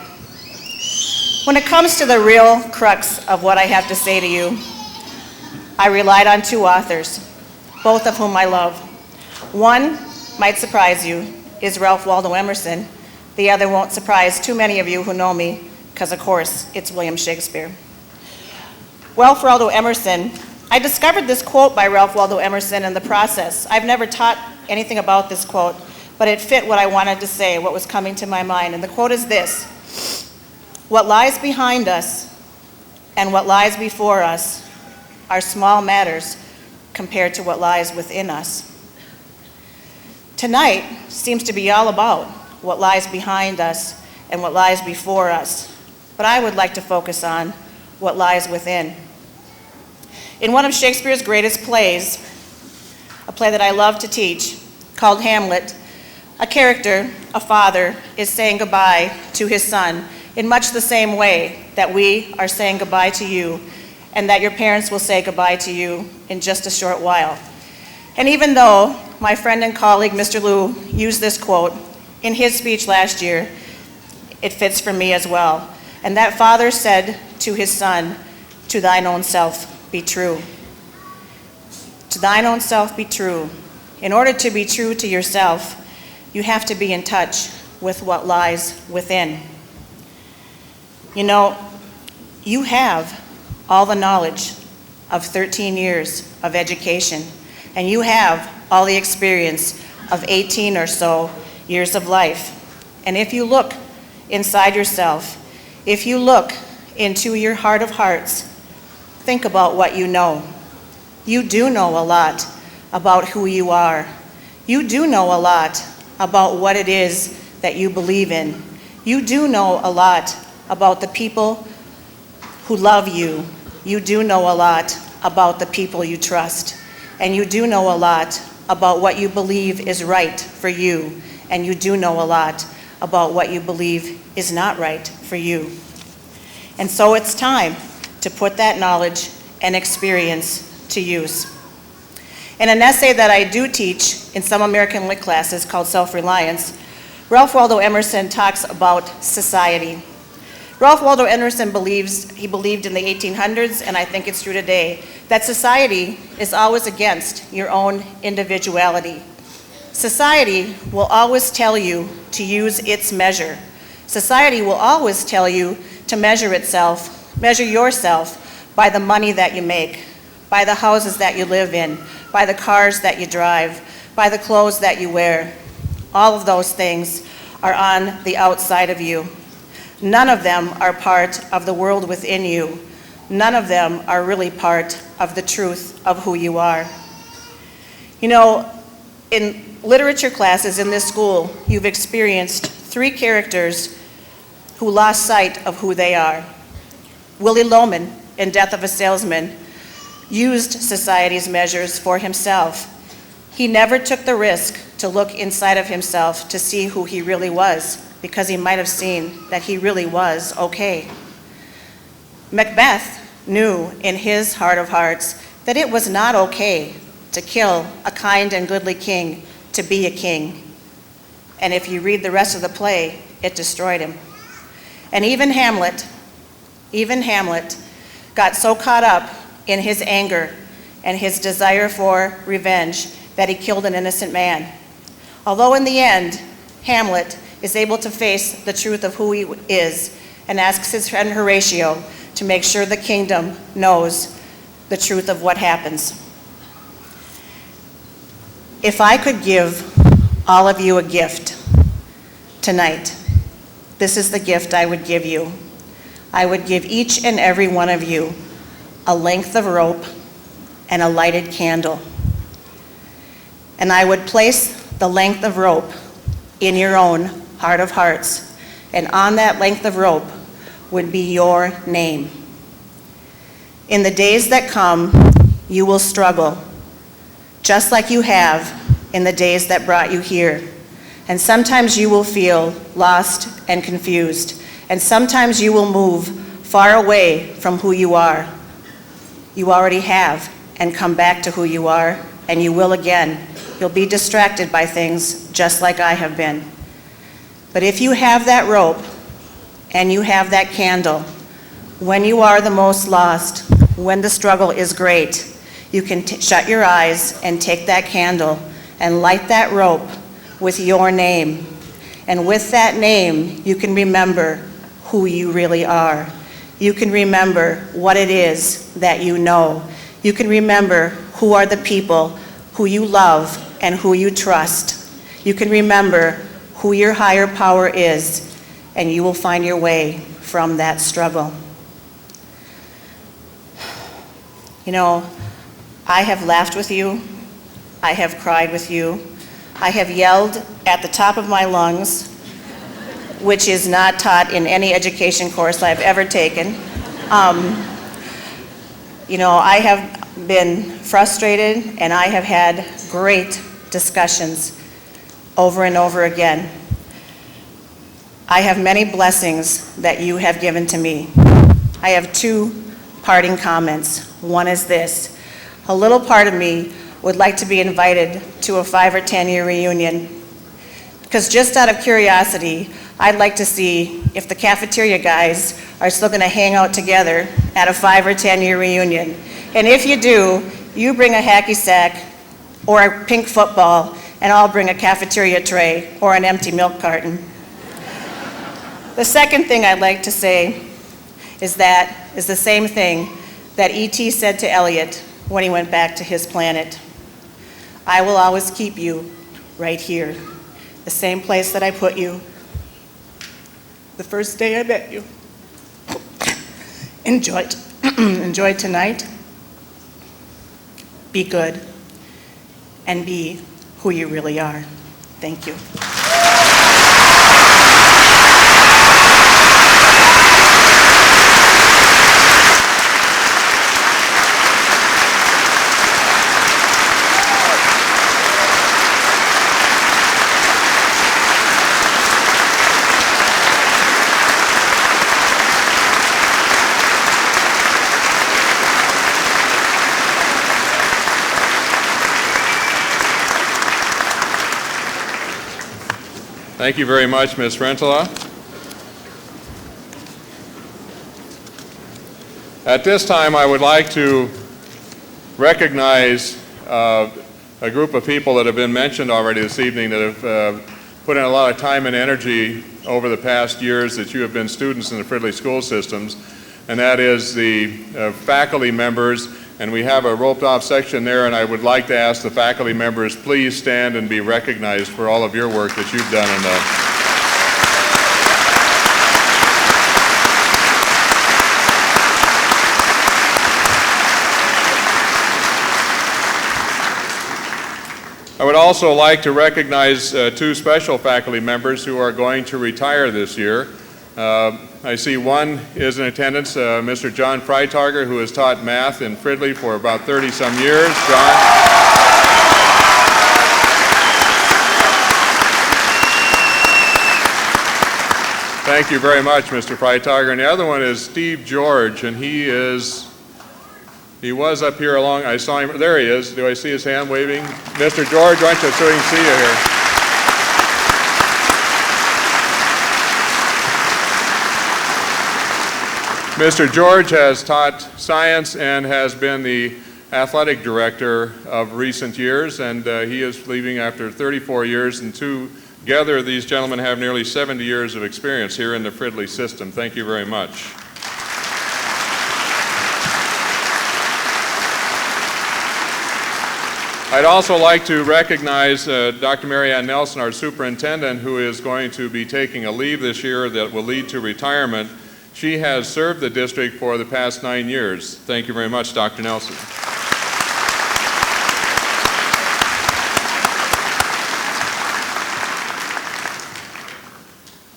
Speaker 6: When it comes to the real crux of what I have to say to you, I relied on two authors, both of whom I love. One might surprise you, is Ralph Waldo Emerson. The other won't surprise too many of you who know me, because of course, it's William Shakespeare. Ralph Waldo Emerson, I discovered this quote by Ralph Waldo Emerson in the process. I've never taught anything about this quote, but it fit what I wanted to say, what was coming to my mind. And the quote is this: "What lies behind us and what lies before us are small matters compared to what lies within us." Tonight seems to be all about what lies behind us and what lies before us, but I would like to focus on what lies within. In one of Shakespeare's greatest plays, a play that I love to teach, called Hamlet, a character, a father, is saying goodbye to his son in much the same way that we are saying goodbye to you and that your parents will say goodbye to you in just a short while. And even though my friend and colleague, Mr. Liu, used this quote in his speech last year, it fits for me as well. And that father said to his son, "To thine own self be true." To thine own self be true. In order to be true to yourself, you have to be in touch with what lies within. You know, you have all the knowledge of 13 years of education, and you have all the experience of 18 or so years of life. And if you look inside yourself, if you look into your heart of hearts, think about what you know. You do know a lot about who you are. You do know a lot about what it is that you believe in. You do know a lot about the people who love you. You do know a lot about the people you trust. And you do know a lot about what you believe is right for you. And you do know a lot about what you believe is not right for you. And so it's time to put that knowledge and experience to use. In an essay that I do teach in some American Lit classes called Self-Reliance, Ralph Waldo Emerson talks about society. Ralph Waldo Emerson believed in the 1800s, and I think it's true today, that society is always against your own individuality. Society will always tell you to use its measure. Society will always tell you to measure yourself by the money that you make, by the houses that you live in, by the cars that you drive, by the clothes that you wear. All of those things are on the outside of you. None of them are part of the world within you. None of them are really part of the truth of who you are. You know, in literature classes in this school, you've experienced 3 characters who lost sight of who they are. Willie Loman, in Death of a Salesman, used society's measures for himself. He never took the risk to look inside of himself to see who he really was, because he might have seen that he really was okay. Macbeth knew in his heart of hearts that it was not okay to kill a kind and goodly king to be a king. And if you read the rest of the play, it destroyed him. And even Hamlet got so caught up in his anger and his desire for revenge that he killed an innocent man. Although in the end, Hamlet is able to face the truth of who he is and asks his friend Horatio to make sure the kingdom knows the truth of what happens. If I could give all of you a gift tonight, this is the gift I would give you. I would give each and every one of you a length of rope and a lighted candle. And I would place the length of rope in your own heart of hearts, and on that length of rope would be your name. In the days that come, you will struggle, just like you have in the days that brought you here. And sometimes you will feel lost and confused, and sometimes you will move far away from who you are. You already have, and come back to who you are, and you will again. You'll be distracted by things just like I have been. But if you have that rope and you have that candle, when you are the most lost, when the struggle is great, you can shut your eyes and take that candle and light that rope with your name. And with that name, you can remember who you really are. You can remember what it is that you know. You can remember who are the people who you love and who you trust. You can remember who your higher power is, and you will find your way from that struggle. You know, I have laughed with you. I have cried with you. I have yelled at the top of my lungs, which is not taught in any education course I've ever taken. You know, I have been frustrated, and I have had great discussions over and over again. I have many blessings that you have given to me. I have 2 parting comments. One is this: a little part of me would like to be invited to a 5 or 10 year reunion, because just out of curiosity, I'd like to see if the cafeteria guys are still going to hang out together at a 5 or 10 year reunion. And if you do, you bring a hacky sack or a pink football, and I'll bring a cafeteria tray or an empty milk carton. The second thing I'd like to say is the same thing that E.T. said to Elliot when he went back to his planet. I will always keep you right here, the same place that I put you the first day I met you. Enjoy tonight. Be good, and be who you really are. Thank you.
Speaker 1: Thank you very much, Ms. Rentola. At this time, I would like to recognize a group of people that have been mentioned already this evening that have put in a lot of time and energy over the past years that you have been students in the Fridley school systems, and that is the faculty members. And we have a roped off section there, and I would like to ask the faculty members, please stand and be recognized for all of your work that you've done in the I would also like to recognize two special faculty members who are going to retire this year. I see one is in attendance, Mr. John Freitager, who has taught math in Fridley for about 30-some years. John. Thank you very much, Mr. Freitager. And the other one is Steve George, and he was up here I saw him, there he is. Do I see his hand waving? Mr. George, why don't you, so we can see you here. Mr. George has taught science and has been the athletic director of recent years, and he is leaving after 34 years, and together these gentlemen have nearly 70 years of experience here in the Fridley system. Thank you very much. I'd also like to recognize Dr. Mary Ann Nelson, our superintendent, who is going to be taking a leave this year that will lead to retirement. She has served the district for the past 9 years. Thank you very much, Dr. Nelson.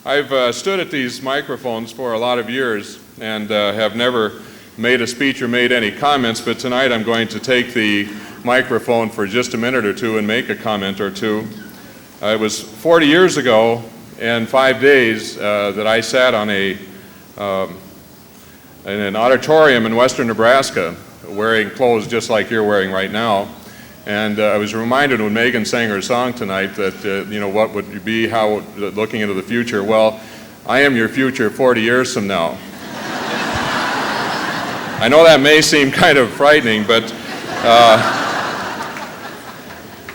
Speaker 1: I've stood at these microphones for a lot of years and have never made a speech or made any comments, but tonight I'm going to take the microphone for just a minute or two and make a comment or two. It was 40 years ago and 5 days that I sat on in an auditorium in western Nebraska wearing clothes just like you're wearing right now. And I was reminded when Megan sang her song tonight that, what would you be, how, looking into the future. Well, I am your future 40 years from now. I know that may seem kind of frightening, but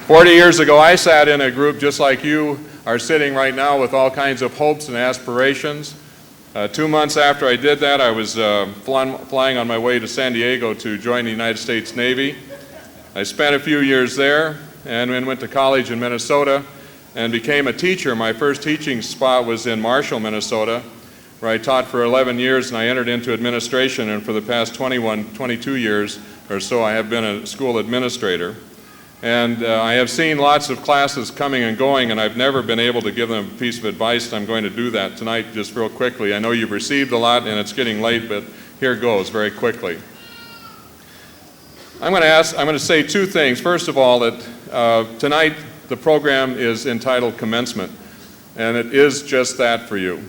Speaker 1: 40 years ago I sat in a group just like you are sitting right now with all kinds of hopes and aspirations. 2 months after I did that, I was flying on my way to San Diego to join the United States Navy. I spent a few years there and then went to college in Minnesota and became a teacher. My first teaching spot was in Marshall, Minnesota, where I taught for 11 years, and I entered into administration, and for the past 22 years or so I have been a school administrator. And I have seen lots of classes coming and going, and I've never been able to give them a piece of advice. I'm going to do that tonight just real quickly. I know you've received a lot and it's getting late, but here goes very quickly. I'm going to say two things. First of all, that tonight the program is entitled Commencement, and it is just that for you.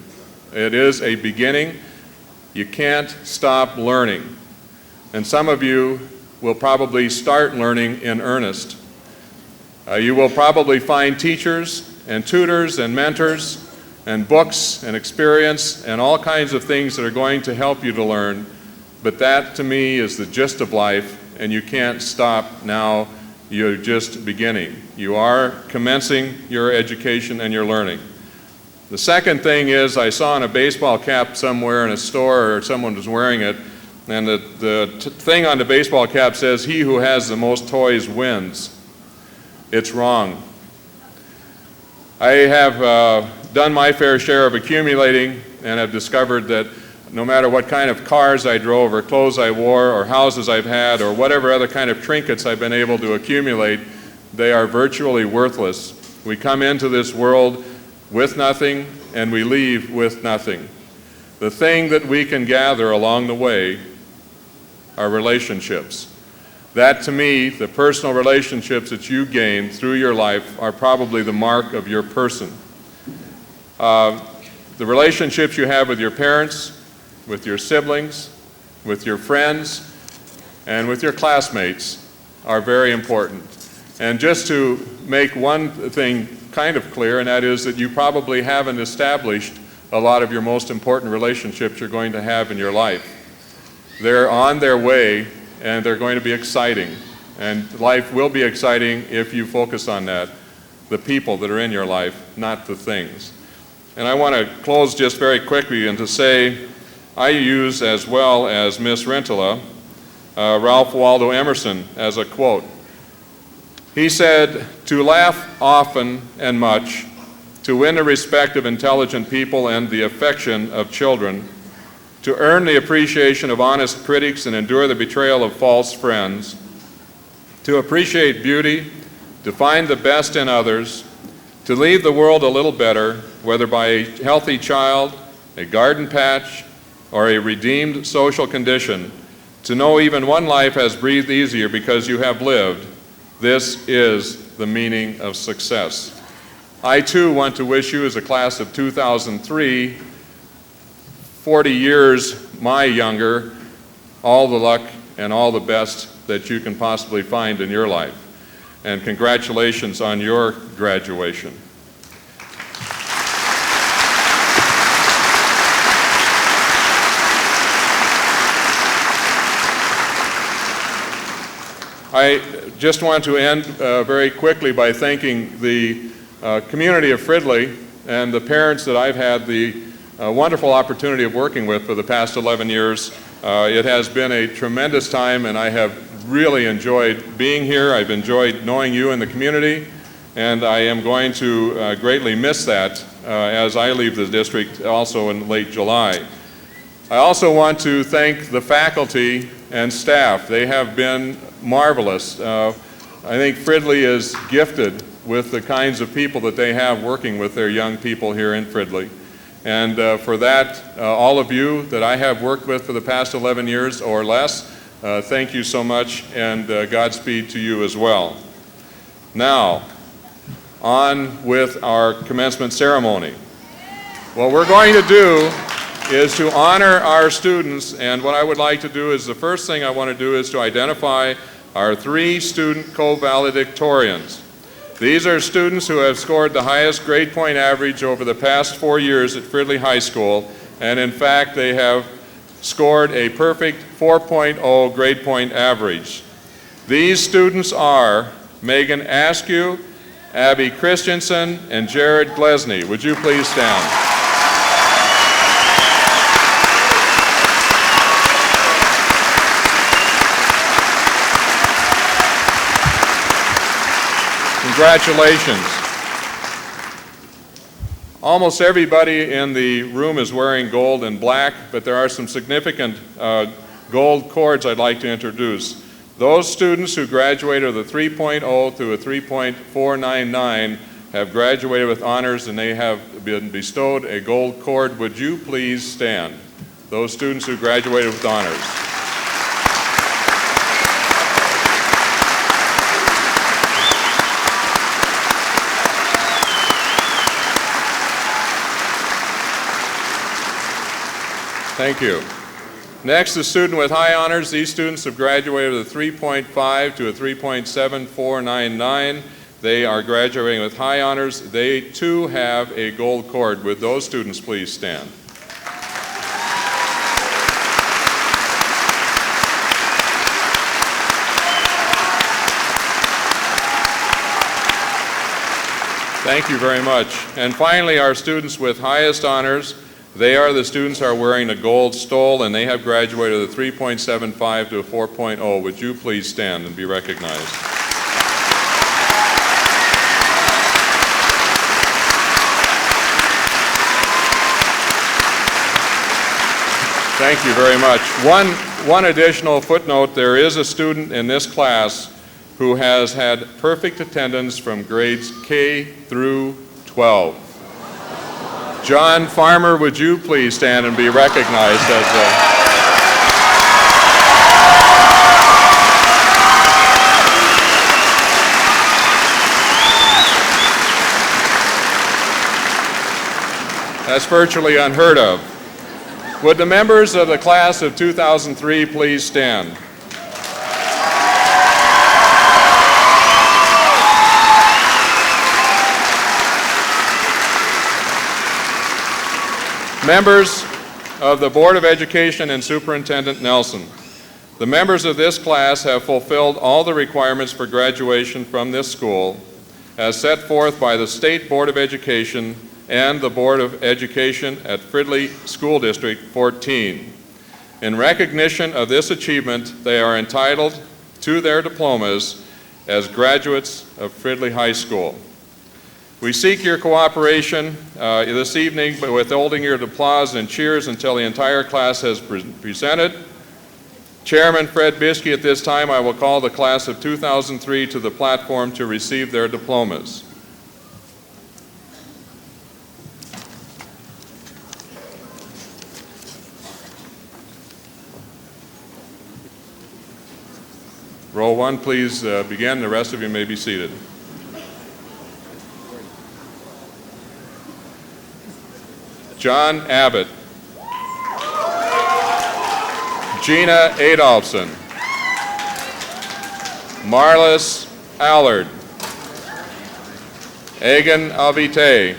Speaker 1: It is a beginning. You can't stop learning. And some of you will probably start learning in earnest. You will probably find teachers and tutors and mentors and books and experience and all kinds of things that are going to help you to learn. But that, to me, is the gist of life, and you can't stop now. You're just beginning. You are commencing your education and your learning. The second thing is, I saw on a baseball cap somewhere in a store, or someone was wearing it, and the thing on the baseball cap says, "He who has the most toys wins." It's wrong. I have done my fair share of accumulating and have discovered that no matter what kind of cars I drove or clothes I wore or houses I've had or whatever other kind of trinkets I've been able to accumulate, they are virtually worthless. We come into this world with nothing and we leave with nothing. The thing that we can gather along the way are relationships. That, to me, the personal relationships that you gain through your life are probably the mark of your person. The relationships you have with your parents, with your siblings, with your friends, and with your classmates are very important. And just to make one thing kind of clear, and that is that you probably haven't established a lot of your most important relationships you're going to have in your life. They're on their way, and they're going to be exciting. And life will be exciting if you focus on that, the people that are in your life, not the things. And I want to close just very quickly and to say, I use, as well as Miss Rentola, Ralph Waldo Emerson as a quote. He said, "To laugh often and much, to win the respect of intelligent people and the affection of children, to earn the appreciation of honest critics and endure the betrayal of false friends, to appreciate beauty, to find the best in others, to leave the world a little better, whether by a healthy child, a garden patch, or a redeemed social condition, to know even one life has breathed easier because you have lived. This is the meaning of success. I too want to wish you, as a class of 2003, 40 years my younger, all the luck and all the best that you can possibly find in your life. And congratulations on your graduation. I just want to end very quickly by thanking the community of Fridley and the parents that I've had the wonderful opportunity of working with for the past 11 years. It has been a tremendous time, and I have really enjoyed being here. I've enjoyed knowing you in the community, and I am going to greatly miss that as I leave the district also in late July. I also want to thank the faculty and staff. They have been marvelous. I think Fridley is gifted with the kinds of people that they have working with their young people here in Fridley. And for that, all of you that I have worked with for the past 11 years or less, thank you so much, and Godspeed to you as well. Now, on with our commencement ceremony. What we're going to do is to honor our students, and what I would like to do is, the first thing I want to do is to identify our 3 student co-valedictorians. These are students who have scored the highest grade point average over the past 4 years at Fridley High School, and in fact they have scored a perfect 4.0 grade point average. These students are Megan Askew, Abby Christensen, and Jared Glesney. Would you please stand? Congratulations. Almost everybody in the room is wearing gold and black, but there are some significant gold cords I'd like to introduce. Those students who graduated with a 3.0 through a 3.499 have graduated with honors, and they have been bestowed a gold cord. Would you please stand? Those students who graduated with honors. Thank you. Next, the student with high honors. These students have graduated with a 3.5 to a 3.7499. They are graduating with high honors. They too have a gold cord. Would those students please stand? Thank you very much. And finally, our students with highest honors. They are the students who are wearing a gold stole, and they have graduated with a 3.75 to a 4.0. Would you please stand and be recognized? Thank you very much. One additional footnote: there is a student in this class who has had perfect attendance from grades K through 12. John Farmer, would you please stand and be recognized as That's virtually unheard of. Would the members of the class of 2003 please stand? Members of the Board of Education and Superintendent Nelson, the members of this class have fulfilled all the requirements for graduation from this school as set forth by the State Board of Education and the Board of Education at Fridley School District 14. In recognition of this achievement, they are entitled to their diplomas as graduates of Fridley High School. We seek your cooperation this evening by withholding your applause and cheers until the entire class has presented. Chairman Fred Biskey, at this time I will call the class of 2003 to the platform to receive their diplomas. Row one, please begin. The rest of you may be seated. John Abbott. Gina Adolfson. Marlis Allard. Egan Alvite.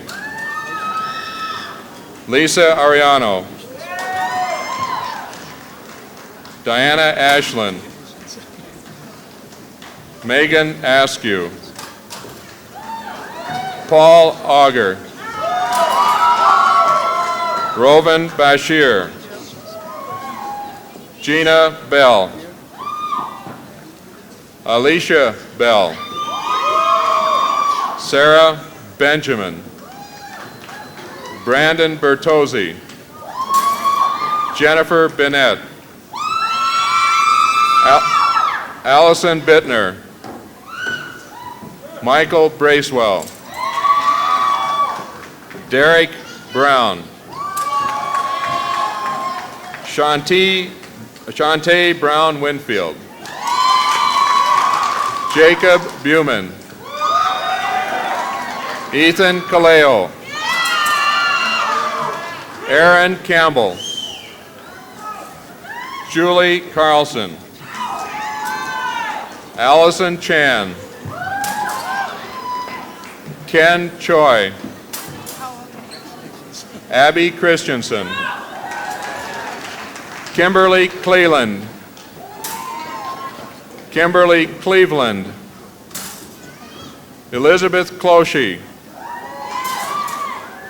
Speaker 1: Lisa Ariano. Diana Ashland. Megan Askew. Paul Auger. Rovan Bashir. Gina Bell. Alicia Bell. Sarah Benjamin. Brandon Bertozzi. Jennifer Bennett. Allison Bittner. Michael Bracewell. Derek Brown. Shantae Brown Winfield. Jacob Buman. Ethan Kaleo. Aaron Campbell. Julie Carlson. Allison Chan. Ken Choi. Abby Christensen. Kimberly Cleland. Kimberly Cleveland. Elizabeth Closhey.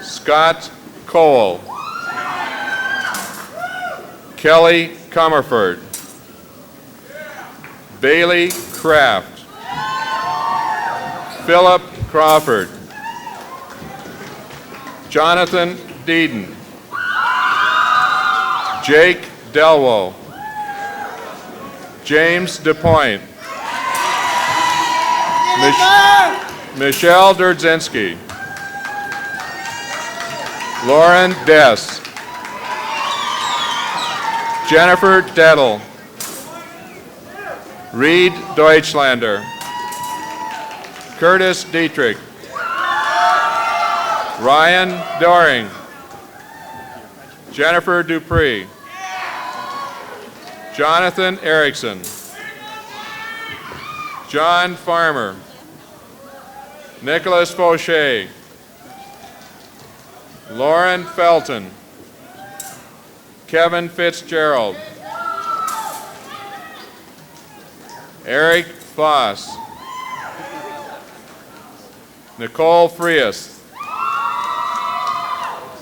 Speaker 1: Scott Cole. Kelly Comerford. Bailey Kraft. Philip Crawford. Jonathan Deeden. Jake Delwo. James DePoint. Michelle Durdzinski. Lauren Dess. Jennifer Dettel. Reed Deutschlander. Curtis Dietrich. Ryan Doring. Jennifer Dupree. Jonathan Erickson. John Farmer. Nicholas Fauché. Lauren Felton. Kevin Fitzgerald. Eric Foss. Nicole Frias.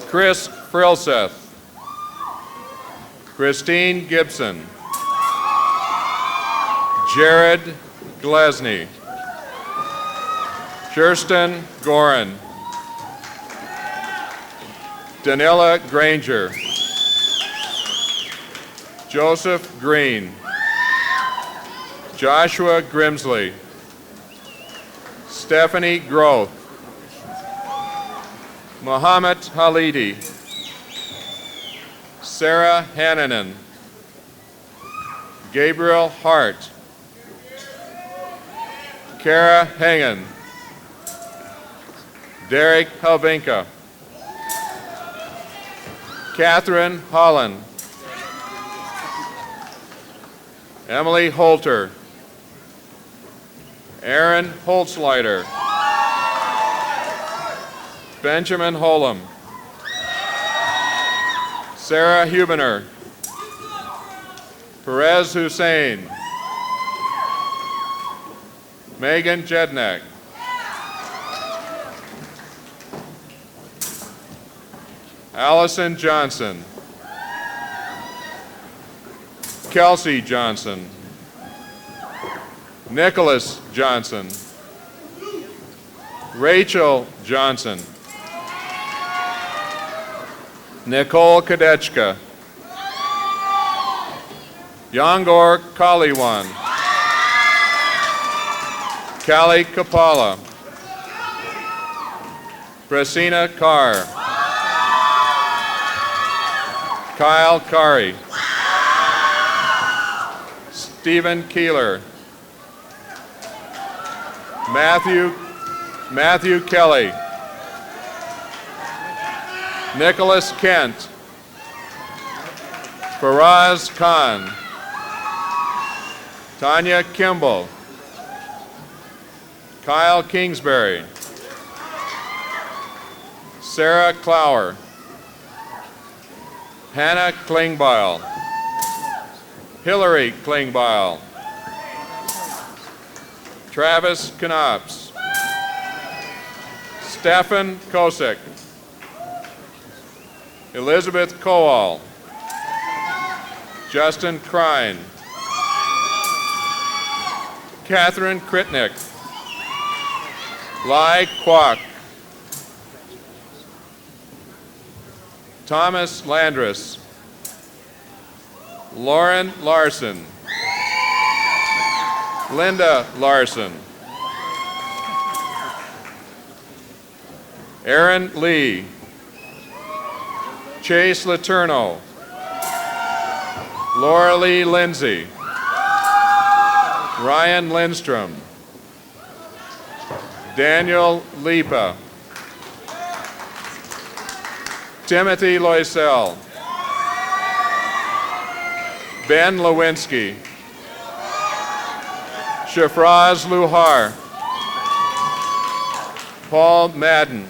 Speaker 1: Chris Frilseth. Christine Gibson. Jared Glesney. Kirsten Gorin. Danila Granger. Joseph Green. Joshua Grimsley. Stephanie Groth. Mohammed Halidi. Sarah Hannanen. Gabriel Hart. Kara Hengen. Derek Helvinka. Catherine Holland. Emily Holter. Aaron Holtzleiter. Benjamin Holum. Sarah Hubener. Perez Hussein. Megan Jednak. Allison Johnson. Kelsey Johnson. Nicholas Johnson. Rachel Johnson. Nicole Kadechka. Yongor Kaliwan, Kali Kapala, Brasina Carr, Kyle Kari, Stephen Keeler, Matthew Kelly, Nicholas Kent, Faraz Khan, Tanya Kimball, Kyle Kingsbury, Sarah Clower, Hannah Klingbeil, Hillary Klingbeil, Travis Knops, Stefan Kosick, Elizabeth Kowal, Justin Krein, Catherine Kritnick, Lai Kwok, Thomas Landris, Lauren Larson, Linda Larson, Aaron Lee, Chase Letourneau, Laura Lee Lindsay, Ryan Lindstrom, Daniel Lipa, Timothy Loisel, Ben Lewinsky, Shafraz Luhar, Paul Madden,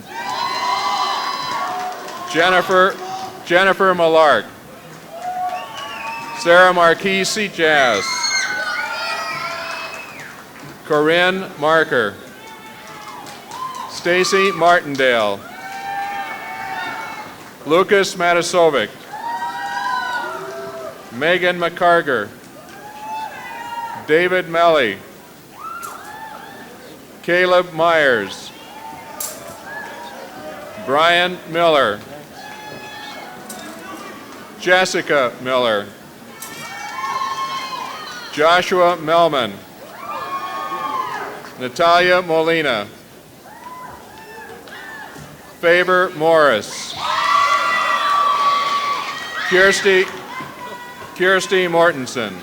Speaker 1: Jennifer Malark, Sarah Marquise Jazz, Corinne Marker, Stacy Martindale, Lucas Matasovic, Megan McCarger, David Melly, Caleb Myers, Brian Miller, Jessica Miller, Joshua Melman, Natalia Molina, Faber Morris, Kirsty Mortensen,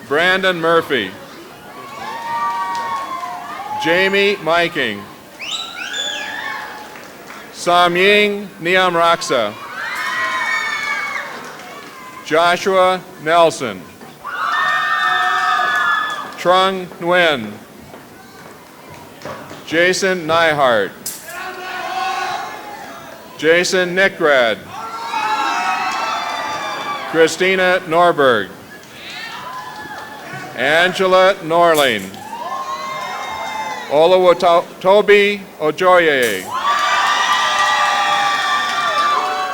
Speaker 1: Brandon Murphy, Jamie Miking, Samying Niamraksa, Joshua Nelson, Trung Nguyen, Jason Nyhart, Jason Nickrad, Christina Norberg, Angela Norling, Oluwatobi Ojoye,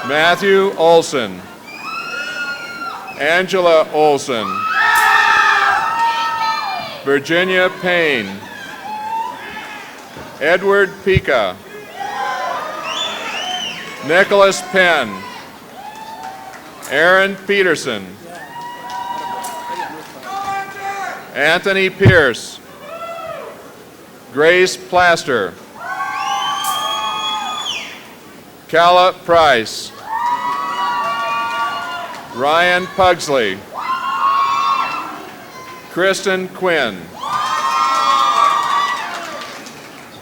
Speaker 1: Matthew Olson, Angela Olson, Virginia Payne, Edward Pica, Nicholas Penn, Aaron Peterson, Anthony Pierce, Grace Plaster, Calla Price, Ryan Pugsley, Kristen Quinn,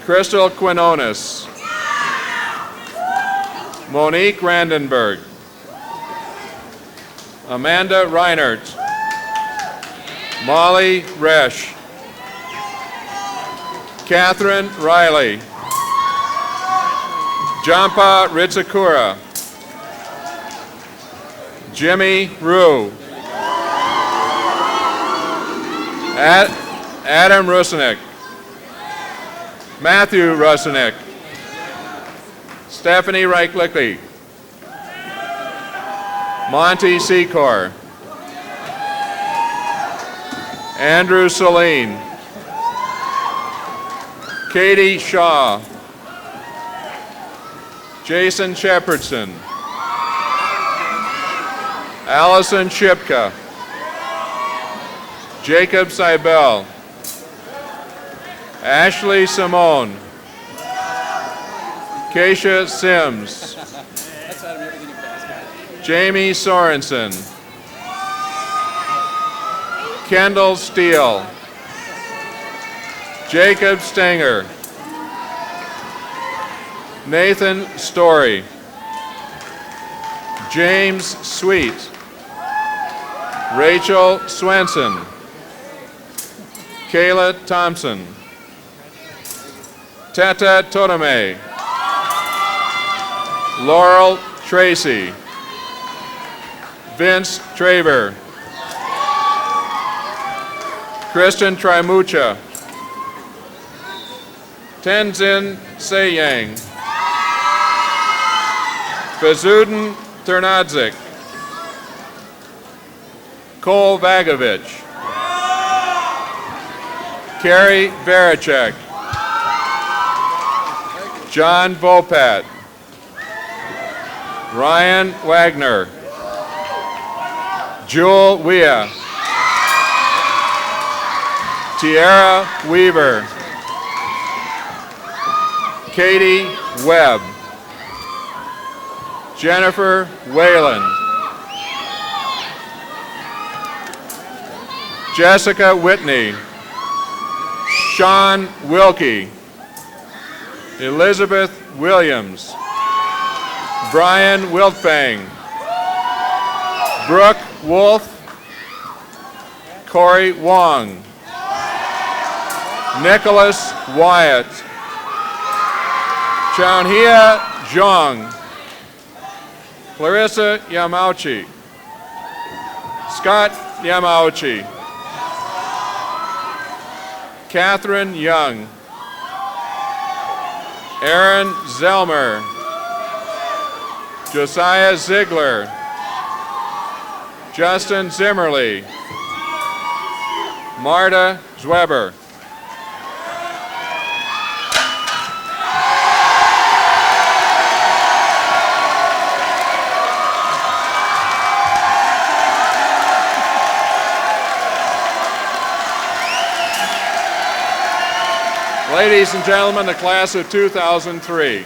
Speaker 1: Crystal Quinones, Monique Randenberg, Amanda Reinert, Molly Resch, Catherine Riley, Jampa Ritsakura, Jimmy Rue, Adam Rusinek, Matthew Rusinek, Stephanie Reichlickley, Monty Secor, Andrew Saline, Katie Shaw, Jason Shepherdson, Allison Shipka. Jacob Seibel. Ashley Simone. Keisha Sims. Jamie Sorensen. Kendall Steele. Jacob Stenger. Nathan Story. James Sweet. Rachel Swenson. Kayla Thompson. Tata Totome. Laurel Tracy. Vince Traver. Kristen Trimucha. Tenzin Sayang. Fazudin Ternadzik. Cole Vagovich. Carrie Varacek. John Vopat. Ryan Wagner. Jewel Wea. Tiara Weaver. Katie Webb. Jennifer Whalen. Jessica Whitney. Sean Wilkie. Elizabeth Williams. Brian Wiltfang. Brooke Wolf. Corey Wong. Nicholas Wyatt. Chaunhia Zhang. Clarissa Yamauchi. Scott Yamauchi. Catherine Young. Aaron Zelmer. Josiah Ziegler. Justin Zimmerly. Marta Zweber. Ladies and gentlemen, the class of 2003.